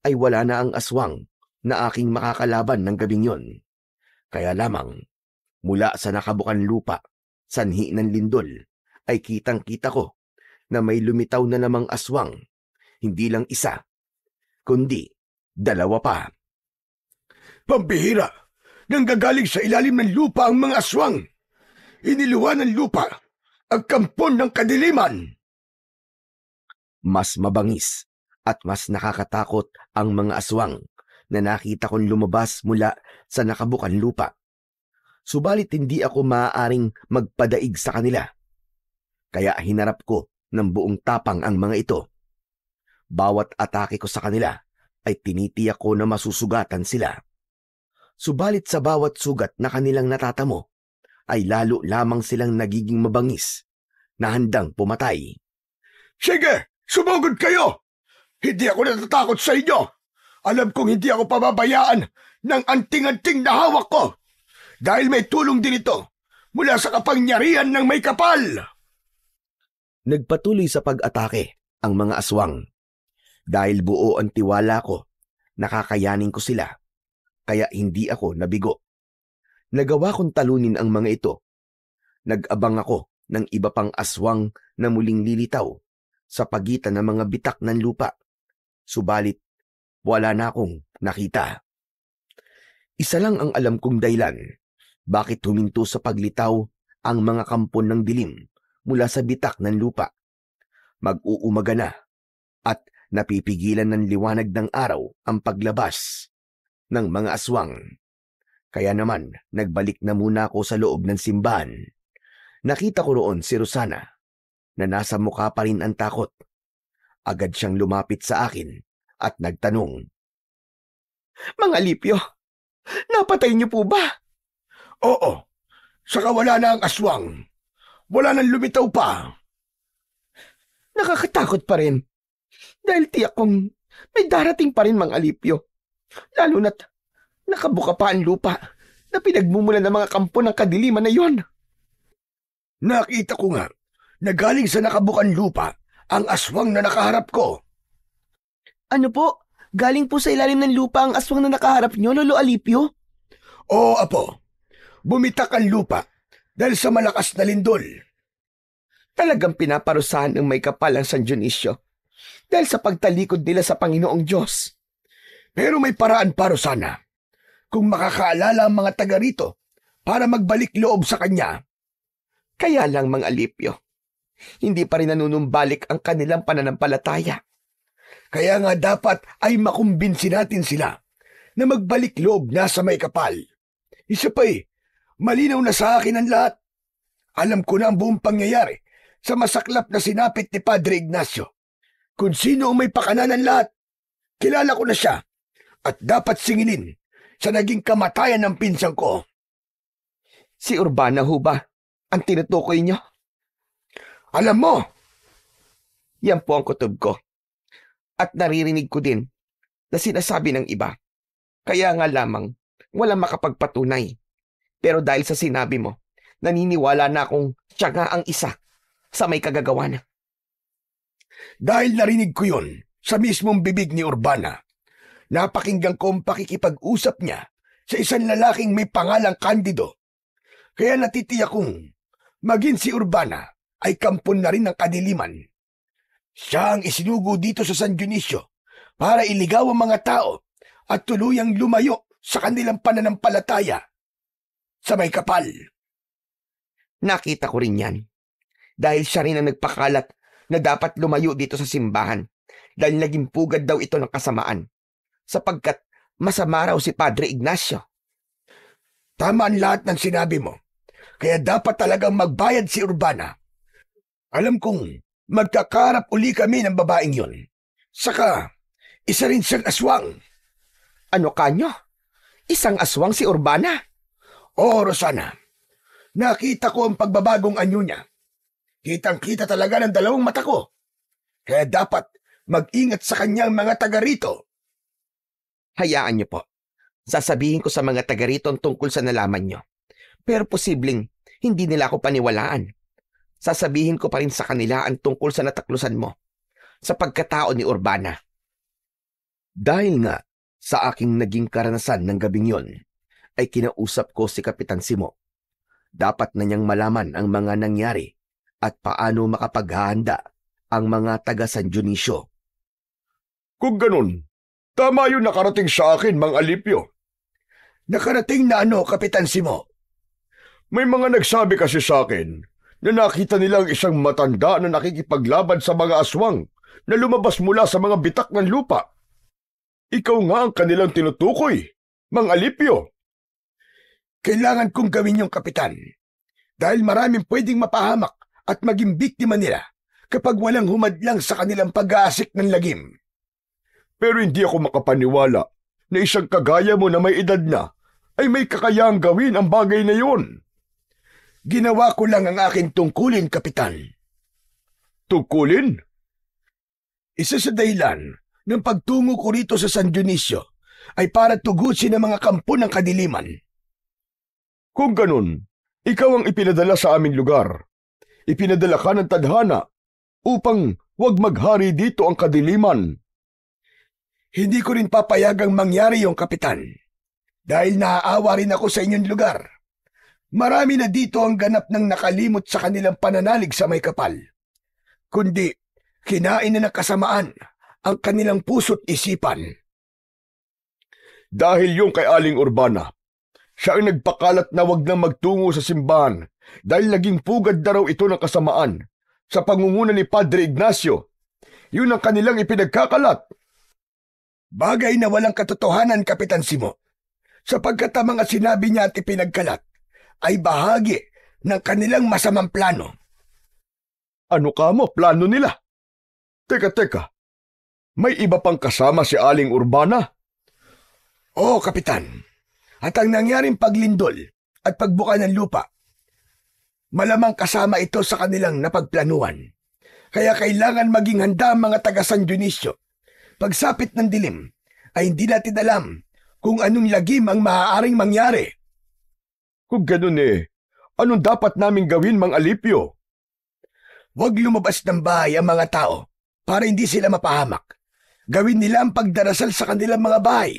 ay wala na ang aswang na aking makakalaban ng gabing yon. Kaya lamang, mula sa nakabukan lupa, sanhi ng lindol, ay kitang-kita ko na may lumitaw na namang aswang. Hindi lang isa, kundi dalawa pa. Pambihira! Nanggagaling sa ilalim ng lupa ang mga aswang. Iniluwa ng lupa ang kampon ng kadiliman. Mas mabangis at mas nakakatakot ang mga aswang na nakita kong lumabas mula sa nakabukan lupa. Subalit hindi ako maaaring magpadaig sa kanila. Kaya hinarap ko ng buong tapang ang mga ito. Bawat atake ko sa kanila ay tinitiyak ko na masusugatan sila. Subalit sa bawat sugat na kanilang natatamo, ay lalo lamang silang nagiging mabangis na handang pumatay. Sige, sumugod kayo! Hindi ako natatakot sa inyo. Alam kong hindi ako pababayaan ng anting-anting na hawak ko. Dahil may tulong din ito mula sa kapangyarihan ng may kapal. Nagpatuloy sa pag-atake ang mga aswang. Dahil buo ang tiwala ko, nakakayanin ko sila. kaya hindi ako nabigo. Nagawa kong talunin ang mga ito. Nag-abang ako ng iba pang aswang na muling lilitaw sa pagitan ng mga bitak ng lupa. Subalit, wala na akong nakita. Isa lang ang alam kong dahilan bakit huminto sa paglitaw ang mga kampon ng dilim mula sa bitak ng lupa. Mag-uumaga na at napipigilan ng liwanag ng araw ang paglabas ng mga aswang. Kaya naman, nagbalik na muna ako sa loob ng simbahan. Nakita ko roon si Rosana na nasa mukha pa rin ang takot. Agad siyang lumapit sa akin at nagtanong, Mga Alipio, napatay niyo po ba? Oo, saka wala na ang aswang. Wala nang lumitaw pa. Nakakatakot pa rin. Dahil tiyak kong may darating pa rin, Mang Alipio. Lalo na't nakabuka pa ang lupa na pinagmumulan ng mga kampo ng kadiliman na yon. Nakita ko nga na galing sa nakabukan lupa ang aswang na nakaharap ko. Ano po? Galing po sa ilalim ng lupa ang aswang na nakaharap niyo, Lolo Alipio? Oo, Apo. Bumitak ang lupa dahil sa malakas na lindol. Talagang pinaparusahan ng may kapal ang San Dionisio dahil sa pagtalikod nila sa Panginoong Diyos. Pero may paraan para sana. Kung makakaalala ang mga taga rito para magbalik loob sa kanya. Kaya lang, Mang Alipio, hindi pa rin nanunumbalik ang kanilang pananampalataya. Kaya nga dapat ay makumbinsi natin sila na magbalik loob na sa may kapal. Isa pa malinaw na sa akin ang lahat. Alam ko na ang buong pangyayari sa masaklap na sinapit ni Padre Ignacio. Kung sino ang may pakananan lahat, kilala ko na siya at dapat singilin sa naging kamatayan ng pinsang ko. Si Urbana ho ba ang tinutukoy niyo? Alam mo, yan po ang kutob ko. At naririnig ko din na sinasabi ng iba. Kaya nga lamang walang makapagpatunay. Pero dahil sa sinabi mo, naniniwala na akong siya nga ang isa sa may kagagawa na. Dahil narinig ko yon sa mismong bibig ni Urbana, napakinggan ko ang pakikipag-usap niya sa isang lalaking may pangalang Candido. Kaya natitiyak kong maging si Urbana ay kampon na rin ng kadiliman. Siya ang isinugo dito sa San Dionisio para iligaw ang mga tao at tuluyang lumayo sa kanilang pananampalataya sa may kapal. Nakita ko rin yan. Dahil siya rin ang nagpakalat na dapat lumayo dito sa simbahan dahil naging pugad daw ito ng kasamaan sapagkat masama raw si Padre Ignacio. Tama ang lahat ng sinabi mo. Kaya dapat talagang magbayad si Urbana. Alam kong magkakarap uli kami ng babaeng yon. Saka, isa rin siyang aswang. Ano kanyo? Isang aswang si Urbana? Oo, Rosana. Nakita ko ang pagbabagong anyo niya. Kitang-kita talaga ng dalawang mata ko. Kaya dapat mag-ingat sa kanyang mga taga rito. Hayaan niyo po. Sasabihin ko sa mga taga rito tungkol sa nalaman niyo. Pero posibleng hindi nila ako paniwalaan. Sasabihin ko pa rin sa kanila ang tungkol sa nataklusan mo sa pagkatao ni Urbana. Dahil nga sa aking naging karanasan ng gabing yon, ay kinausap ko si Kapitan Simo. Dapat na niyang malaman ang mga nangyari at paano makapaghahanda ang mga taga San Dionisio. Kung ganun, tama yung nakarating sa akin, Mang Alipio. Nakarating na ano, Kapitan Simo? May mga nagsabi kasi sa akin na nakita nilang isang matanda na nakikipaglaban sa mga aswang na lumabas mula sa mga bitak ng lupa. Ikaw nga ang kanilang tinutukoy, Mang Alipio. Kailangan kong gawin yung Kapitan dahil maraming pwedeng mapahamak at maging biktima nila kapag walang humadlang sa kanilang pag-aasik ng lagim. Pero hindi ako makapaniwala na isang kagaya mo na may edad na ay may kakayahang gawin ang bagay na yun. Ginawa ko lang ang aking tungkulin, Kapitan. Tungkulin? Isa sa dahilan ng pagtungo ko rito sa San Dionisio ay para tugusin ang mga kampo ng kadiliman. Kung ganun, ikaw ang ipinadala sa aming lugar. Ipinadala ka ng tadhana upang wag maghari dito ang kadiliman. Hindi ko rin papayagang mangyari yung Kapitan. Dahil naaawa rin ako sa inyong lugar. Marami na dito ang ganap ng nakalimot sa kanilang pananalig sa may kapal. Kundi, kinain na ng kasamaan ang kanilang puso't isipan. Dahil yung kay Aling Urbana, siya ay nagpakalat na wag nang magtungo sa simbahan dahil naging pugad na raw ito ng kasamaan sa pangunguna ni Padre Ignacio. Yun ang kanilang ipinagkakalat. Bagay na walang katotohanan, Kapitan Simo, sapagkat ang mga sinabi niya at ipinagkalat ay bahagi ng kanilang masamang plano. Ano ka mo, plano nila? Teka, may iba pang kasama si Aling Urbana? Oo, Kapitan. At ang nangyaring paglindol at pagbuka ng lupa, malamang kasama ito sa kanilang napagplanuhan. Kaya kailangan maging handa ang mga taga San Dionisio. Pagsapit ng dilim, ay hindi natin alam kung anong lagim ang maaaring mangyari. Kung ganun anong dapat naming gawin, Mang Alipio? Huwag lumabas ng bahay ang mga tao para hindi sila mapahamak. Gawin nila ang pagdarasal sa kanilang mga bahay.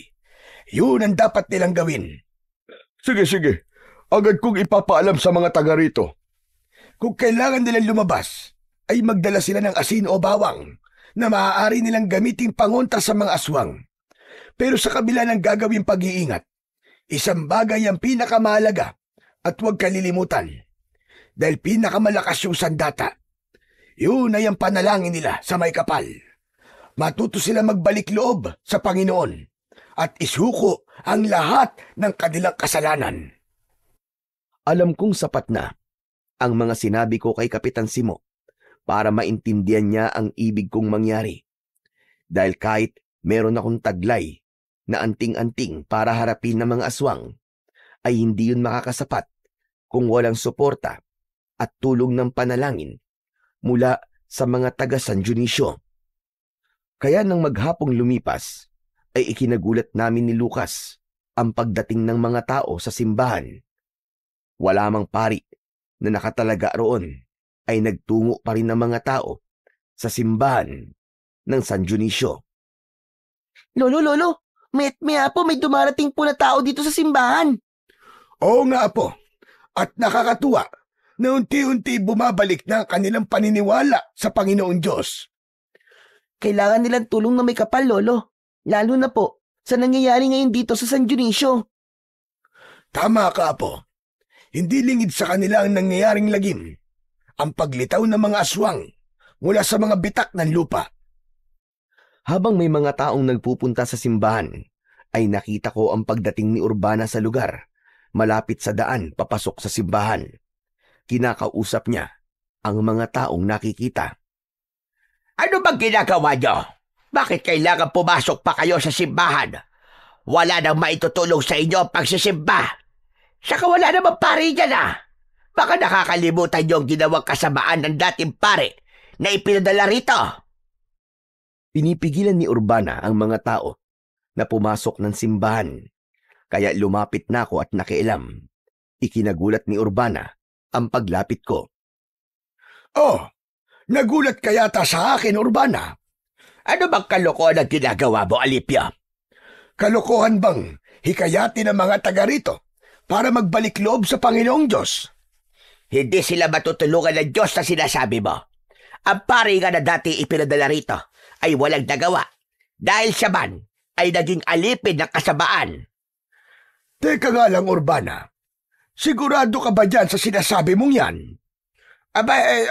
Yun ang dapat nilang gawin. Sige. Agad kong ipapaalam sa mga taga rito. Kung kailangan nilang lumabas, ay magdala sila ng asin o bawang na maaari nilang gamiting pangontra sa mga aswang. Pero sa kabila ng gagawing pag-iingat, isang bagay ang pinakamahalaga at huwag kalilimutan. Dahil pinakamalakas yung sandata. Yun ay ang panalangin nila sa may kapal. Matuto sila magbalik loob sa Panginoon at isuko ang lahat ng kanilang kasalanan. Alam kong sapat na ang mga sinabi ko kay Kapitan Simo para maintindihan niya ang ibig kong mangyari. Dahil kahit meron akong taglay na anting-anting para harapin ng mga aswang, ay hindi yun makakasapat kung walang suporta at tulong ng panalangin mula sa mga taga San Dionisio. Kaya nang maghapong lumipas, ay ikinagulat namin ni Lucas ang pagdating ng mga tao sa simbahan. Wala mang pari na nakatalaga roon, ay nagtungo pa rin ng mga tao sa simbahan ng San Dionisio. Lolo, may dumarating po na tao dito sa simbahan. Oo nga po, at nakakatuwa na unti-unti bumabalik na ang kanilang paniniwala sa Panginoong Diyos. Kailangan nilang tulong na may kapal, Lolo. Lalo na po sa nangyayari ngayon dito sa San Dionisio. Tama ka po. Hindi lingid sa kanila ang nangyayaring lagim, ang paglitaw ng mga aswang mula sa mga bitak ng lupa. Habang may mga taong nagpupunta sa simbahan, ay nakita ko ang pagdating ni Urbana sa lugar, malapit sa daan papasok sa simbahan. Kinakausap niya ang mga taong nakikita. Ano bang ginagawa niyo? Bakit kailangan pumasok pa kayo sa simbahan? Wala nang maitutulong sa inyo ang pagsisimba. Saka wala namang pare dyan Baka nakakalimutan niyo ang ginawang kasamaan ng dating pare na ipinadala rito. Pinipigilan ni Urbana ang mga tao na pumasok ng simbahan. Kaya lumapit na ako at nakialam. Ikinagulat ni Urbana ang paglapit ko. Oh, nagulat ka yata sa akin, Urbana. Ano bang kalokohan ang ginagawa mo, Alipio? Kalokohan bang hikayatin ng mga taga rito para magbalik loob sa Panginoong Diyos? Hindi sila matutulungan ng Diyos na sinasabi mo. Ang pari nga na dati ipinadala rito ay walang nagawa dahil siya man ay naging alipin ng kasamaan. Teka nga lang, Urbana. Sigurado ka ba dyan sa sinasabi mong yan?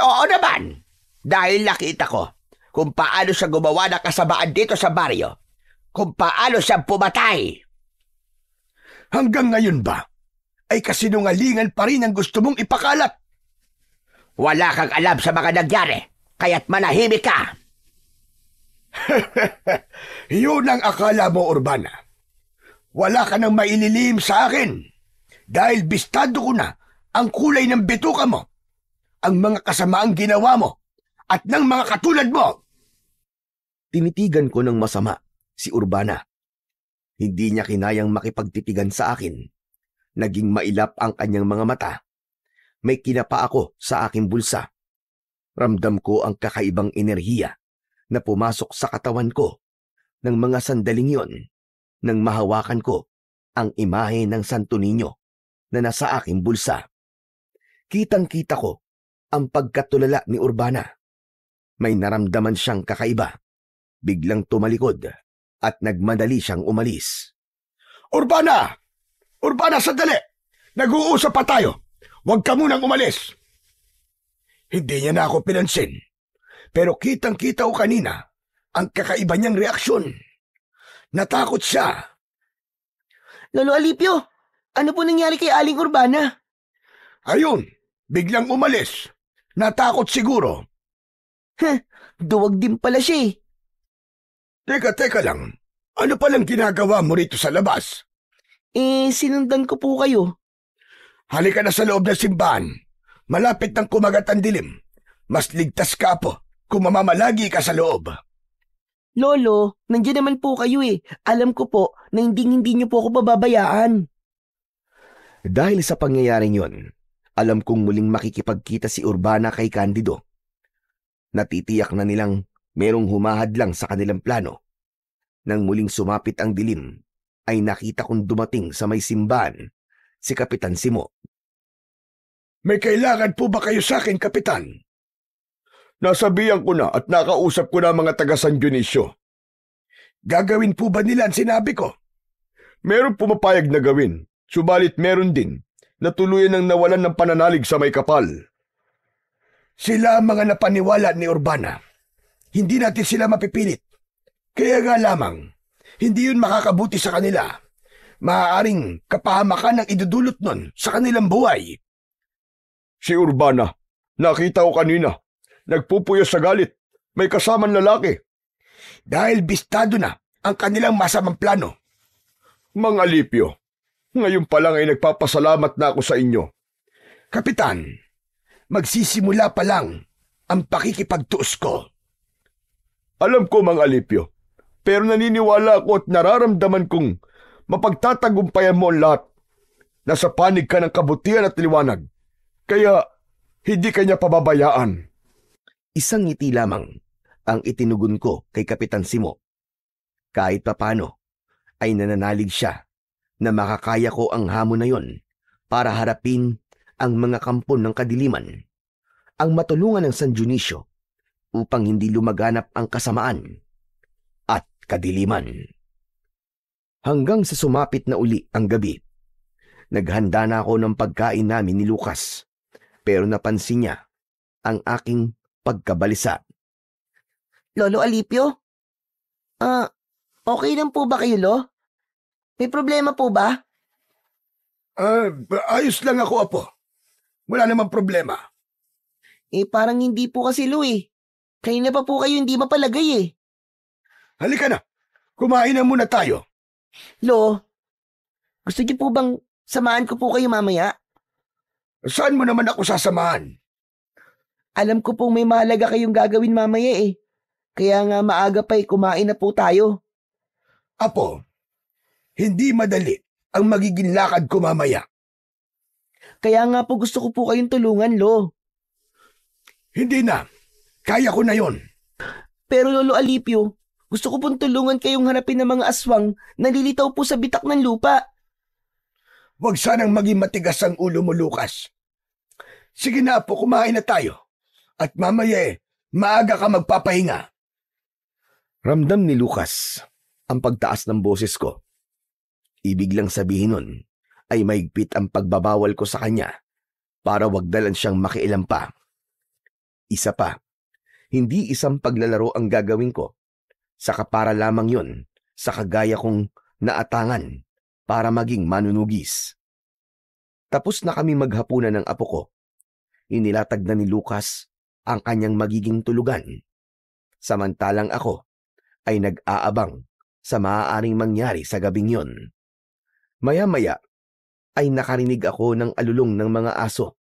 Oo naman. Dahil nakita ko kung paano siya gumawa ng kasamaan dito sa baryo. Kung paano siya pumatay. Hanggang ngayon ba ay kasinungalingan pa rin ang gusto mong ipakalat? Wala kang alam sa mga nangyari, kaya't manahimik ka. Yun ang akala mo, Urbana. Wala ka nang maililihim sa akin dahil bistado ko na ang kulay ng bituka mo, ang mga kasamaang ginawa mo at ng mga katulad mo. Tinitigan ko ng masama si Urbana. Hindi niya kinayang makipagtitigan sa akin. Naging mailap ang kanyang mga mata. May kinapa ako sa aking bulsa. Ramdam ko ang kakaibang enerhiya na pumasok sa katawan ko ng mga sandaling yon nang mahawakan ko ang imahe ng Santo Niño na nasa aking bulsa. Kitang-kita ko ang pagkatulala ni Urbana. May naramdaman siyang kakaiba. Biglang tumalikod at nagmadali siyang umalis. Urbana! Urbana, sandali! Nag-uusap pa tayo. Huwag ka munang umalis. Hindi niya na ako pinansin. Pero kitang-kita ko kanina ang kakaiba niyang reaksyon. Natakot siya. Lolo Alipio, ano po nangyari kay Aling Urbana? Ayun, biglang umalis. Natakot siguro. Duwag din pala siya eh. Teka lang. Ano palang ginagawa mo rito sa labas? Sinundan ko po kayo. Halika na sa loob ng simbahan. Malapit ng kumagat ang dilim. Mas ligtas ka po kung mamamalagi ka sa loob. Lolo, nandiyan naman po kayo eh. Alam ko po na hindi niyo po ako bababayaan. Dahil sa pangyayaring yon, alam kong muling makikipagkita si Urbana kay Candido. Natitiyak na nilang merong humahadlang sa kanilang plano. Nang muling sumapit ang dilim, ay nakita kong dumating sa may simbahan si Kapitan Simo. May kailangan po ba kayo sa akin, Kapitan? Nasabihan ko na at nakausap ko na mga taga San Dionisio. Gagawin po ba nila ang sinabi ko? Meron pumapayag na gawin, subalit meron din na tuluyan ng nawalan ng pananalig sa may kapal. Sila ang mga napaniwala ni Urbana. Hindi natin sila mapipilit. Kaya nga lamang, hindi yun makakabuti sa kanila. Maaaring kapahamakan ang idudulot nun sa kanilang buhay. Si Urbana, nakita ko kanina. Nagpupuyo sa galit. May kasamang lalaki. Dahil bistado na ang kanilang masamang plano. Mang Alipio, ngayon pa lang ay nagpapasalamat na ako sa inyo. Kapitan, magsisimula pa lang ang pakikipagtuos ko. Alam ko, Mang Alipio, pero naniniwala ako at nararamdaman kong mapagtatagumpayan mo ang lahat. Nasa panig ka ng kabutihan at liwanag. Kaya hindi kanya pababayaan. Isang ngiti lamang ang itinugon ko kay Kapitan Simo. Kahit papano ay nananalig siya na makakaya ko ang hamon na yon para harapin ang mga kampo ng kadiliman, ang matulungan ng San Dionisio upang hindi lumaganap ang kasamaan at kadiliman. Hanggang sa sumapit na uli ang gabi, naghanda na ako ng pagkain namin ni Lucas, pero napansin niya ang aking pagkabalisa. Lolo Alipio? Okay lang po ba kayo, Lo? May problema po ba? Ayos lang ako, Apo. Wala namang problema. Parang hindi po kasi, Lo eh. Kanina pa po kayo hindi mapalagay eh. Halika na. Kumain na muna tayo. Lo, gusto niyo po bang samahan ko po kayo mamaya? Saan mo naman ako sasamahan? Alam ko pong may mahalaga kayong gagawin mamaya eh. Kaya nga maaga pa'y kumain na po tayo. Apo, hindi madali ang magiging lakad ko mamaya. Kaya nga po gusto ko po kayong tulungan, Lo. Hindi na. Kaya ko na yon. Pero Lolo Alipio, gusto ko pong tulungan kayong harapin ng mga aswang na nilitaw po sa bitak ng lupa. Huwag sanang maging matigas ang ulo mo, Lucas. Sige na, Apo, kumain na tayo. At mamaya maaga ka magpapahinga. Ramdam ni Lucas ang pagtaas ng boses ko. Ibig lang sabihin nun ay maigpit ang pagbabawal ko sa kanya para wag dalan siyang makialam pa. Isa pa, hindi isang paglalaro ang gagawin ko. Saka para lamang yon sa kagaya kong naatangan para maging manunugis. Tapos na kami maghapunan ng apo ko. Inilatag na ni Lucas ang kanyang magiging tulugan. Samantalang ako ay nag-aabang sa maaaring mangyari sa gabing yon. Maya-maya ay nakarinig ako ng alulong ng mga aso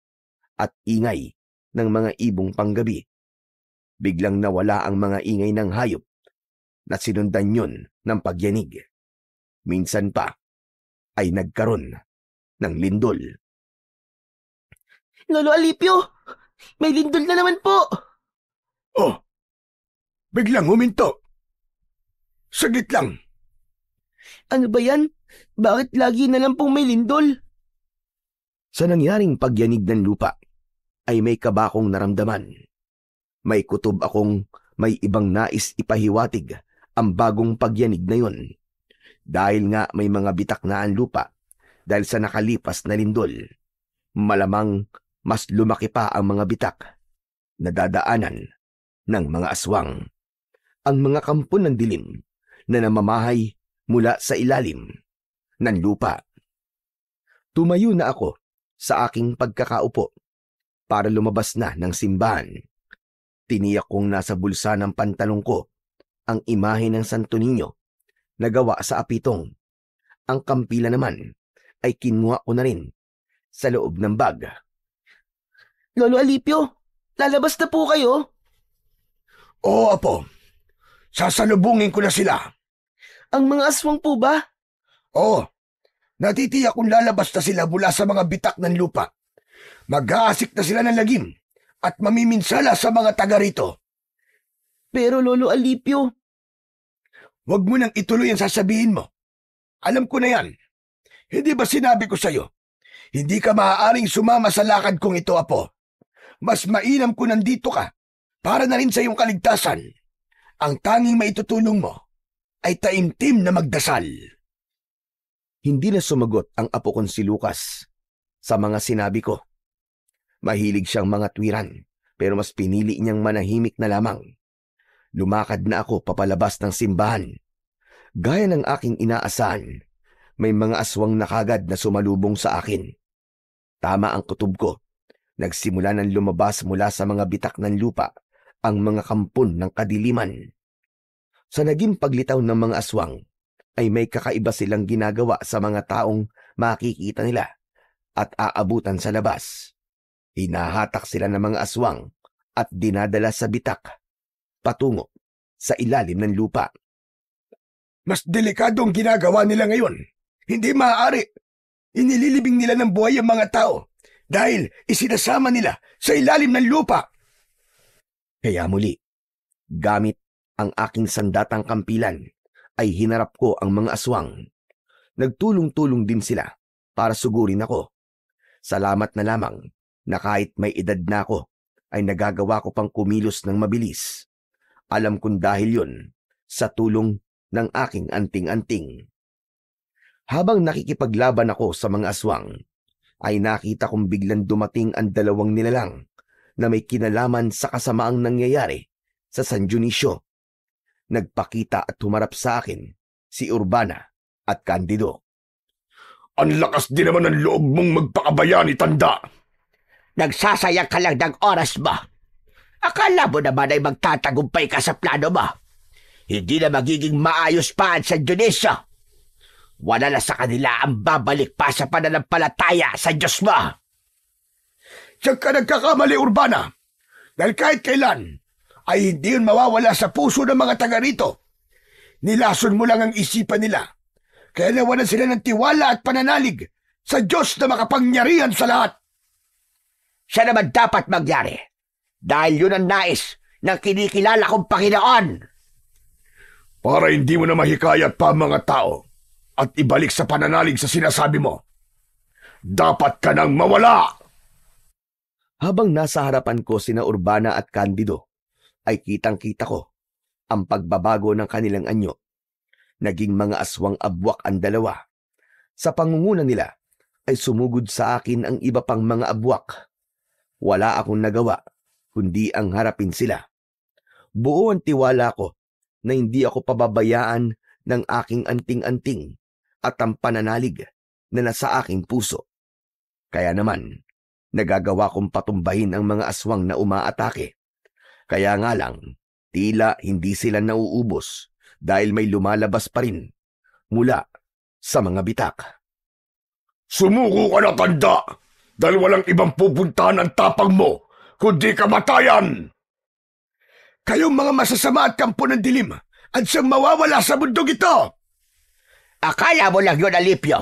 at ingay ng mga ibong panggabi. Biglang nawala ang mga ingay ng hayop na sinundan yun ng pagyanig. Minsan pa ay nagkaroon ng lindol. Lolo Alipio, may lindol na naman po. Oh, biglang huminto. Saglit lang. Ano ba yan? Bakit lagi na lang pong may lindol? Sa nangyaring pagyanig ng lupa, ay may kaba akong naramdaman. May kutob akong may ibang nais ipahiwatig ang bagong pagyanig na yun. Dahil nga may mga bitak na ang lupa dahil sa nakalipas na lindol. Malamang mas lumaki pa ang mga bitak na dadaanan ng mga aswang. Ang mga kampo ng dilim na namamahay mula sa ilalim ng lupa. Tumayo na ako sa aking pagkakaupo para lumabas na ng simbahan. Tiniyak kong nasa bulsa ng pantalong ko ang imahe ng Santo Niño na gawa sa apitong. Ang kampila naman ay kinuha ko na rin sa loob ng bag. Lolo Alipio, lalabas na po kayo? Oo, Apo. Sasalubungin ko na sila. Ang mga aswang po ba? Oo. Natitiyak kung lalabas na sila mula sa mga bitak ng lupa. Mag-aasik na sila ng lagim at mamiminsala sa mga taga rito. Pero Lolo Alipio, Huwag mo nang ituloy ang sasabihin mo. Alam ko na yan. Hindi ba sinabi ko sa'yo? Hindi ka maaaring sumama sa lakad kong ito, Apo. Mas mainam ko nandito ka para na rin sa iyong kaligtasan. Ang tanging maitutulong mo ay taimtim na magdasal. Hindi na sumagot ang apo kong si Lucas sa mga sinabi ko. Mahilig siyang mga tuwiran, pero mas pinili niyang manahimik na lamang. Lumakad na ako papalabas ng simbahan. Gaya ng aking inaasahan, may mga aswang na kagad na sumalubong sa akin. Tama ang kutob ko. Nagsimula ng lumabas mula sa mga bitak ng lupa ang mga kampon ng kadiliman. Sa naging paglitaw ng mga aswang, ay may kakaiba silang ginagawa sa mga taong makikita nila at aabutan sa labas. Hinahatak sila ng mga aswang at dinadala sa bitak patungo sa ilalim ng lupa. Mas delikadong ginagawa nila ngayon. Hindi maaari. Inililibing nila ng buhay ang mga tao dahil isinasama nila sa ilalim ng lupa. Kaya muli, gamit ang aking sandatang kampilan, ay hinarap ko ang mga aswang. Nagtulong-tulong din sila para sugurin ako. Salamat na lamang na kahit may edad na ako, ay nagagawa ko pang kumilos ng mabilis. Alam kong dahil yun sa tulong ng aking anting-anting. Habang nakikipaglaban ako sa mga aswang, ay nakita kong biglang dumating ang dalawang nilalang na may kinalaman sa kasamaang nangyayari sa San Dionisio. Nagpakita at humarap sa akin si Urbana at Candido. Ang lakas din naman ng loob mong magpakabayani, tanda. Nagsasayang ka lang ng oras mo. Akala mo naman ay magtatagumpay ka sa plano mo. Hindi na magiging maayos pa ang San Dionisio. Wala na sa kanila ang babalik pa sa pananampalataya sa Diyos mo. Diyan ka nagkakamali, Urbana. Dahil kahit kailan, ay hindi yun mawawala sa puso ng mga taga rito. Nilason mo lang ang isipan nila. Kaya nawalan sila ng tiwala at pananalig sa Diyos na makapangyarihan sa lahat. Siya naman dapat magyari. Dahil yun ang nais ng kinikilala kong Panginoon. Para hindi mo na mahikayat pa ang mga tao at ibalik sa pananalig sa sinasabi mo. Dapat ka nang mawala! Habang nasa harapan ko sina Urbana at Candido, ay kitang-kita ko ang pagbabago ng kanilang anyo. Naging mga aswang abwak ang dalawa. Sa pangunguna nila ay sumugod sa akin ang iba pang mga abwak. Wala akong nagawa kundi ang harapin sila. Buo ang tiwala ko na hindi ako pababayaan ng aking anting-anting at ang pananalig na nasa aking puso. Kaya naman, nagagawa kong patumbahin ang mga aswang na umaatake. Kaya nga lang, tila hindi sila nauubos dahil may lumalabas pa rin mula sa mga bitak. Sumuko ka na, tanda! Dahil walang ibang pupuntahan ang tapang mo, kundi kamatayan! Kayong mga masasama at kampo ng dilim at siyang mawawala sa mundong ito. Akala mo lang yun, Alipio.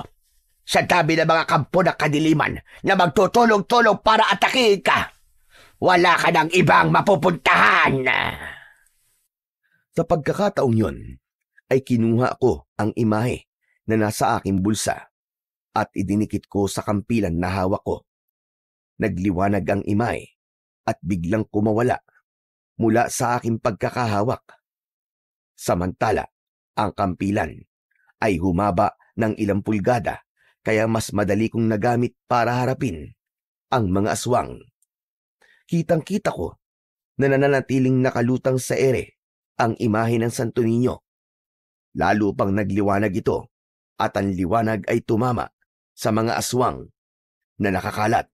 Sa dami ng mga kampo ng kadiliman na magtutulong-tulong para atakihin ka, wala ka ng ibang mapupuntahan. Sa pagkakataong yon, ay kinuha ko ang imahe na nasa aking bulsa at idinikit ko sa kampilan na hawak ko. Nagliwanag ang imay at biglang kumawala mula sa aking pagkakahawak. Samantala, ang kampilan ay humaba ng ilang pulgada kaya mas madali kong nagamit para harapin ang mga aswang. Kitang-kita ko na nananatiling nakalutang sa ere ang imahe ng Santo Niño. Lalo pang nagliwanag ito at ang liwanag ay tumama sa mga aswang na nakakalat.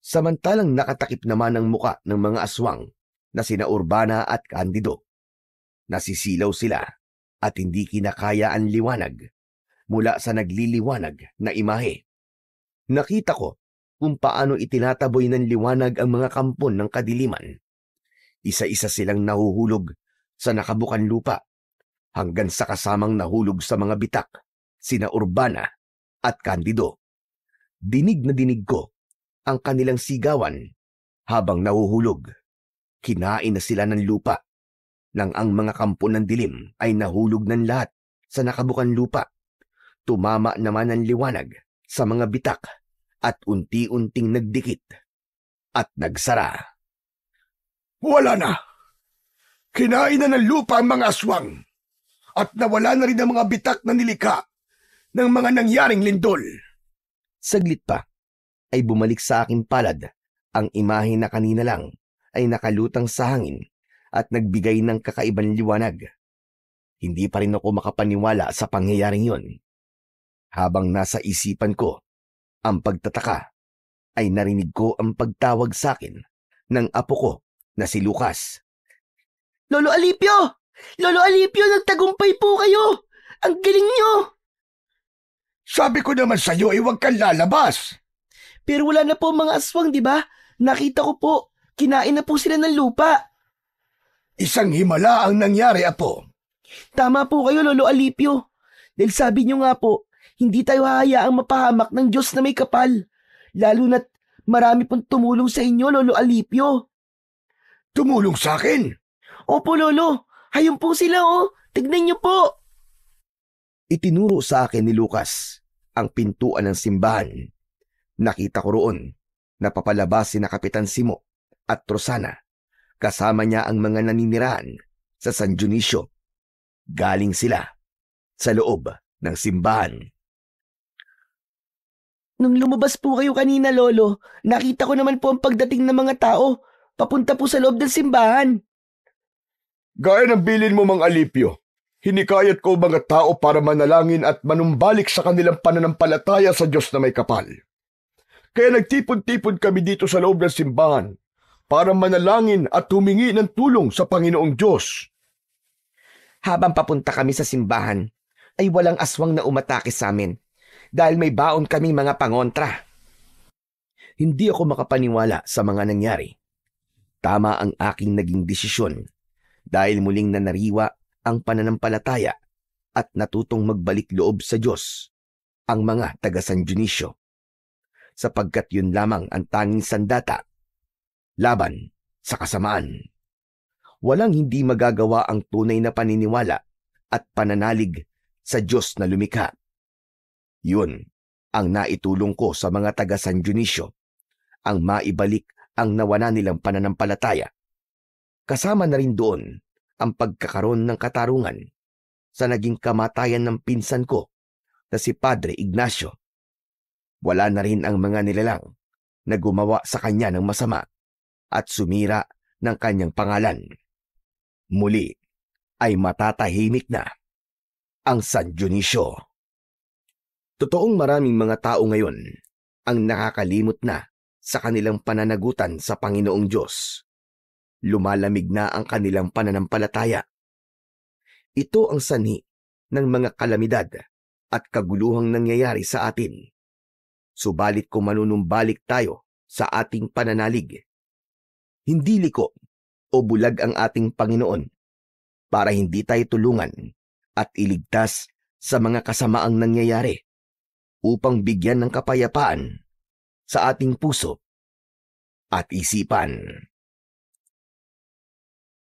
Samantalang nakatakip naman ang muka ng mga aswang na sina Urbana at Candido. Nasisilaw sila at hindi kinakaya ang liwanag mula sa nagliliwanag na imahe. Nakita ko kung paano itinataboy ng liwanag ang mga kampon ng kadiliman. Isa-isa silang nahuhulog sa nakabukang lupa hanggang sa kasamang nahulog sa mga bitak, sina Urbana at Candido. Dinig na dinig ko ang kanilang sigawan habang nahuhulog. Kinain na sila ng lupa nang ang mga kampo ng dilim ay nahulog ng lahat sa nakabukang lupa. Tumama naman ang liwanag sa mga bitak at unti-unting nagdikit at nagsara. Wala na! Kinain na ng lupa ang mga aswang at nawala na rin ang mga bitak na nilika ng mga nangyaring lindol. Saglit pa ay bumalik sa aking palad ang imahe na kanina lang ay nakalutang sa hangin at nagbigay ng kakaibang liwanag. Hindi pa rin ako makapaniwala sa pangyayaring yon. Habang nasa isipan ko ang pagtataka, ay narinig ko ang pagtawag sa akin ng apo ko na si Lucas. Lolo Alipio! Lolo Alipio, nagtagumpay po kayo! Ang galing nyo! Sabi ko naman sa'yo, huwag kang lalabas. Pero wala na po ang mga aswang, di ba? Nakita ko po, kinain na po sila ng lupa. Isang himala ang nangyari, apo. Tama po kayo, Lolo Alipio. Dahil sabi nyo nga po, hindi tayo hahayaang mapahamak ng Diyos na may kapal. Lalo na't marami pong tumulong sa inyo, Lolo Alipio. Tumulong sa akin? Opo, Lolo. Hayun po sila, oh. Tignan nyo po. Itinuro sa akin ni Lucas ang pintuan ng simbahan. Nakita ko roon na papalabas sina Kapitan Simo at Rosana. Kasama niya ang mga naninirahan sa San Dionisio. Galing sila sa loob ng simbahan. Nung lumabas po kayo kanina, Lolo, nakita ko naman po ang pagdating ng mga tao. Papunta po sa loob ng simbahan. Gaya ng bilin mo, Mang Alipio, hinikayat ko mga tao para manalangin at manumbalik sa kanilang pananampalataya sa Diyos na may kapal. Kaya nagtipon-tipon kami dito sa loob ng simbahan para manalangin at humingi ng tulong sa Panginoong Diyos. Habang papunta kami sa simbahan, ay walang aswang na umatake sa amin dahil may baon kami mga pangontra. Hindi ako makapaniwala sa mga nangyari. Tama ang aking naging desisyon dahil muling nanariwa ang pananampalataya at natutong magbalik loob sa Diyos ang mga taga San Dionisio. Sapagkat yun lamang ang tanging sandata laban sa kasamaan. Walang hindi magagawa ang tunay na paniniwala at pananalig sa Diyos na lumikha. Yun ang naitulong ko sa mga taga San Dionisio, ang maibalik ang nawala nilang pananampalataya. Kasama na rin doon ang pagkakaroon ng katarungan sa naging kamatayan ng pinsan ko na si Padre Ignacio. Wala na rin ang mga nilalang na gumawa sa kanya ng masama at sumira ng kanyang pangalan. Muli ay matatahimik na ang San Dionisio. Totoong maraming mga tao ngayon ang nakakalimot na sa kanilang pananagutan sa Panginoong Diyos. Lumalamig na ang kanilang pananampalataya. Ito ang sanhi ng mga kalamidad at kaguluhang nangyayari sa atin. Subalit kung manunumbalik tayo sa ating pananalig, hindi liko o bulag ang ating Panginoon para hindi tayo tulungan at iligtas sa mga kasamaang nangyayari upang bigyan ng kapayapaan sa ating puso at isipan.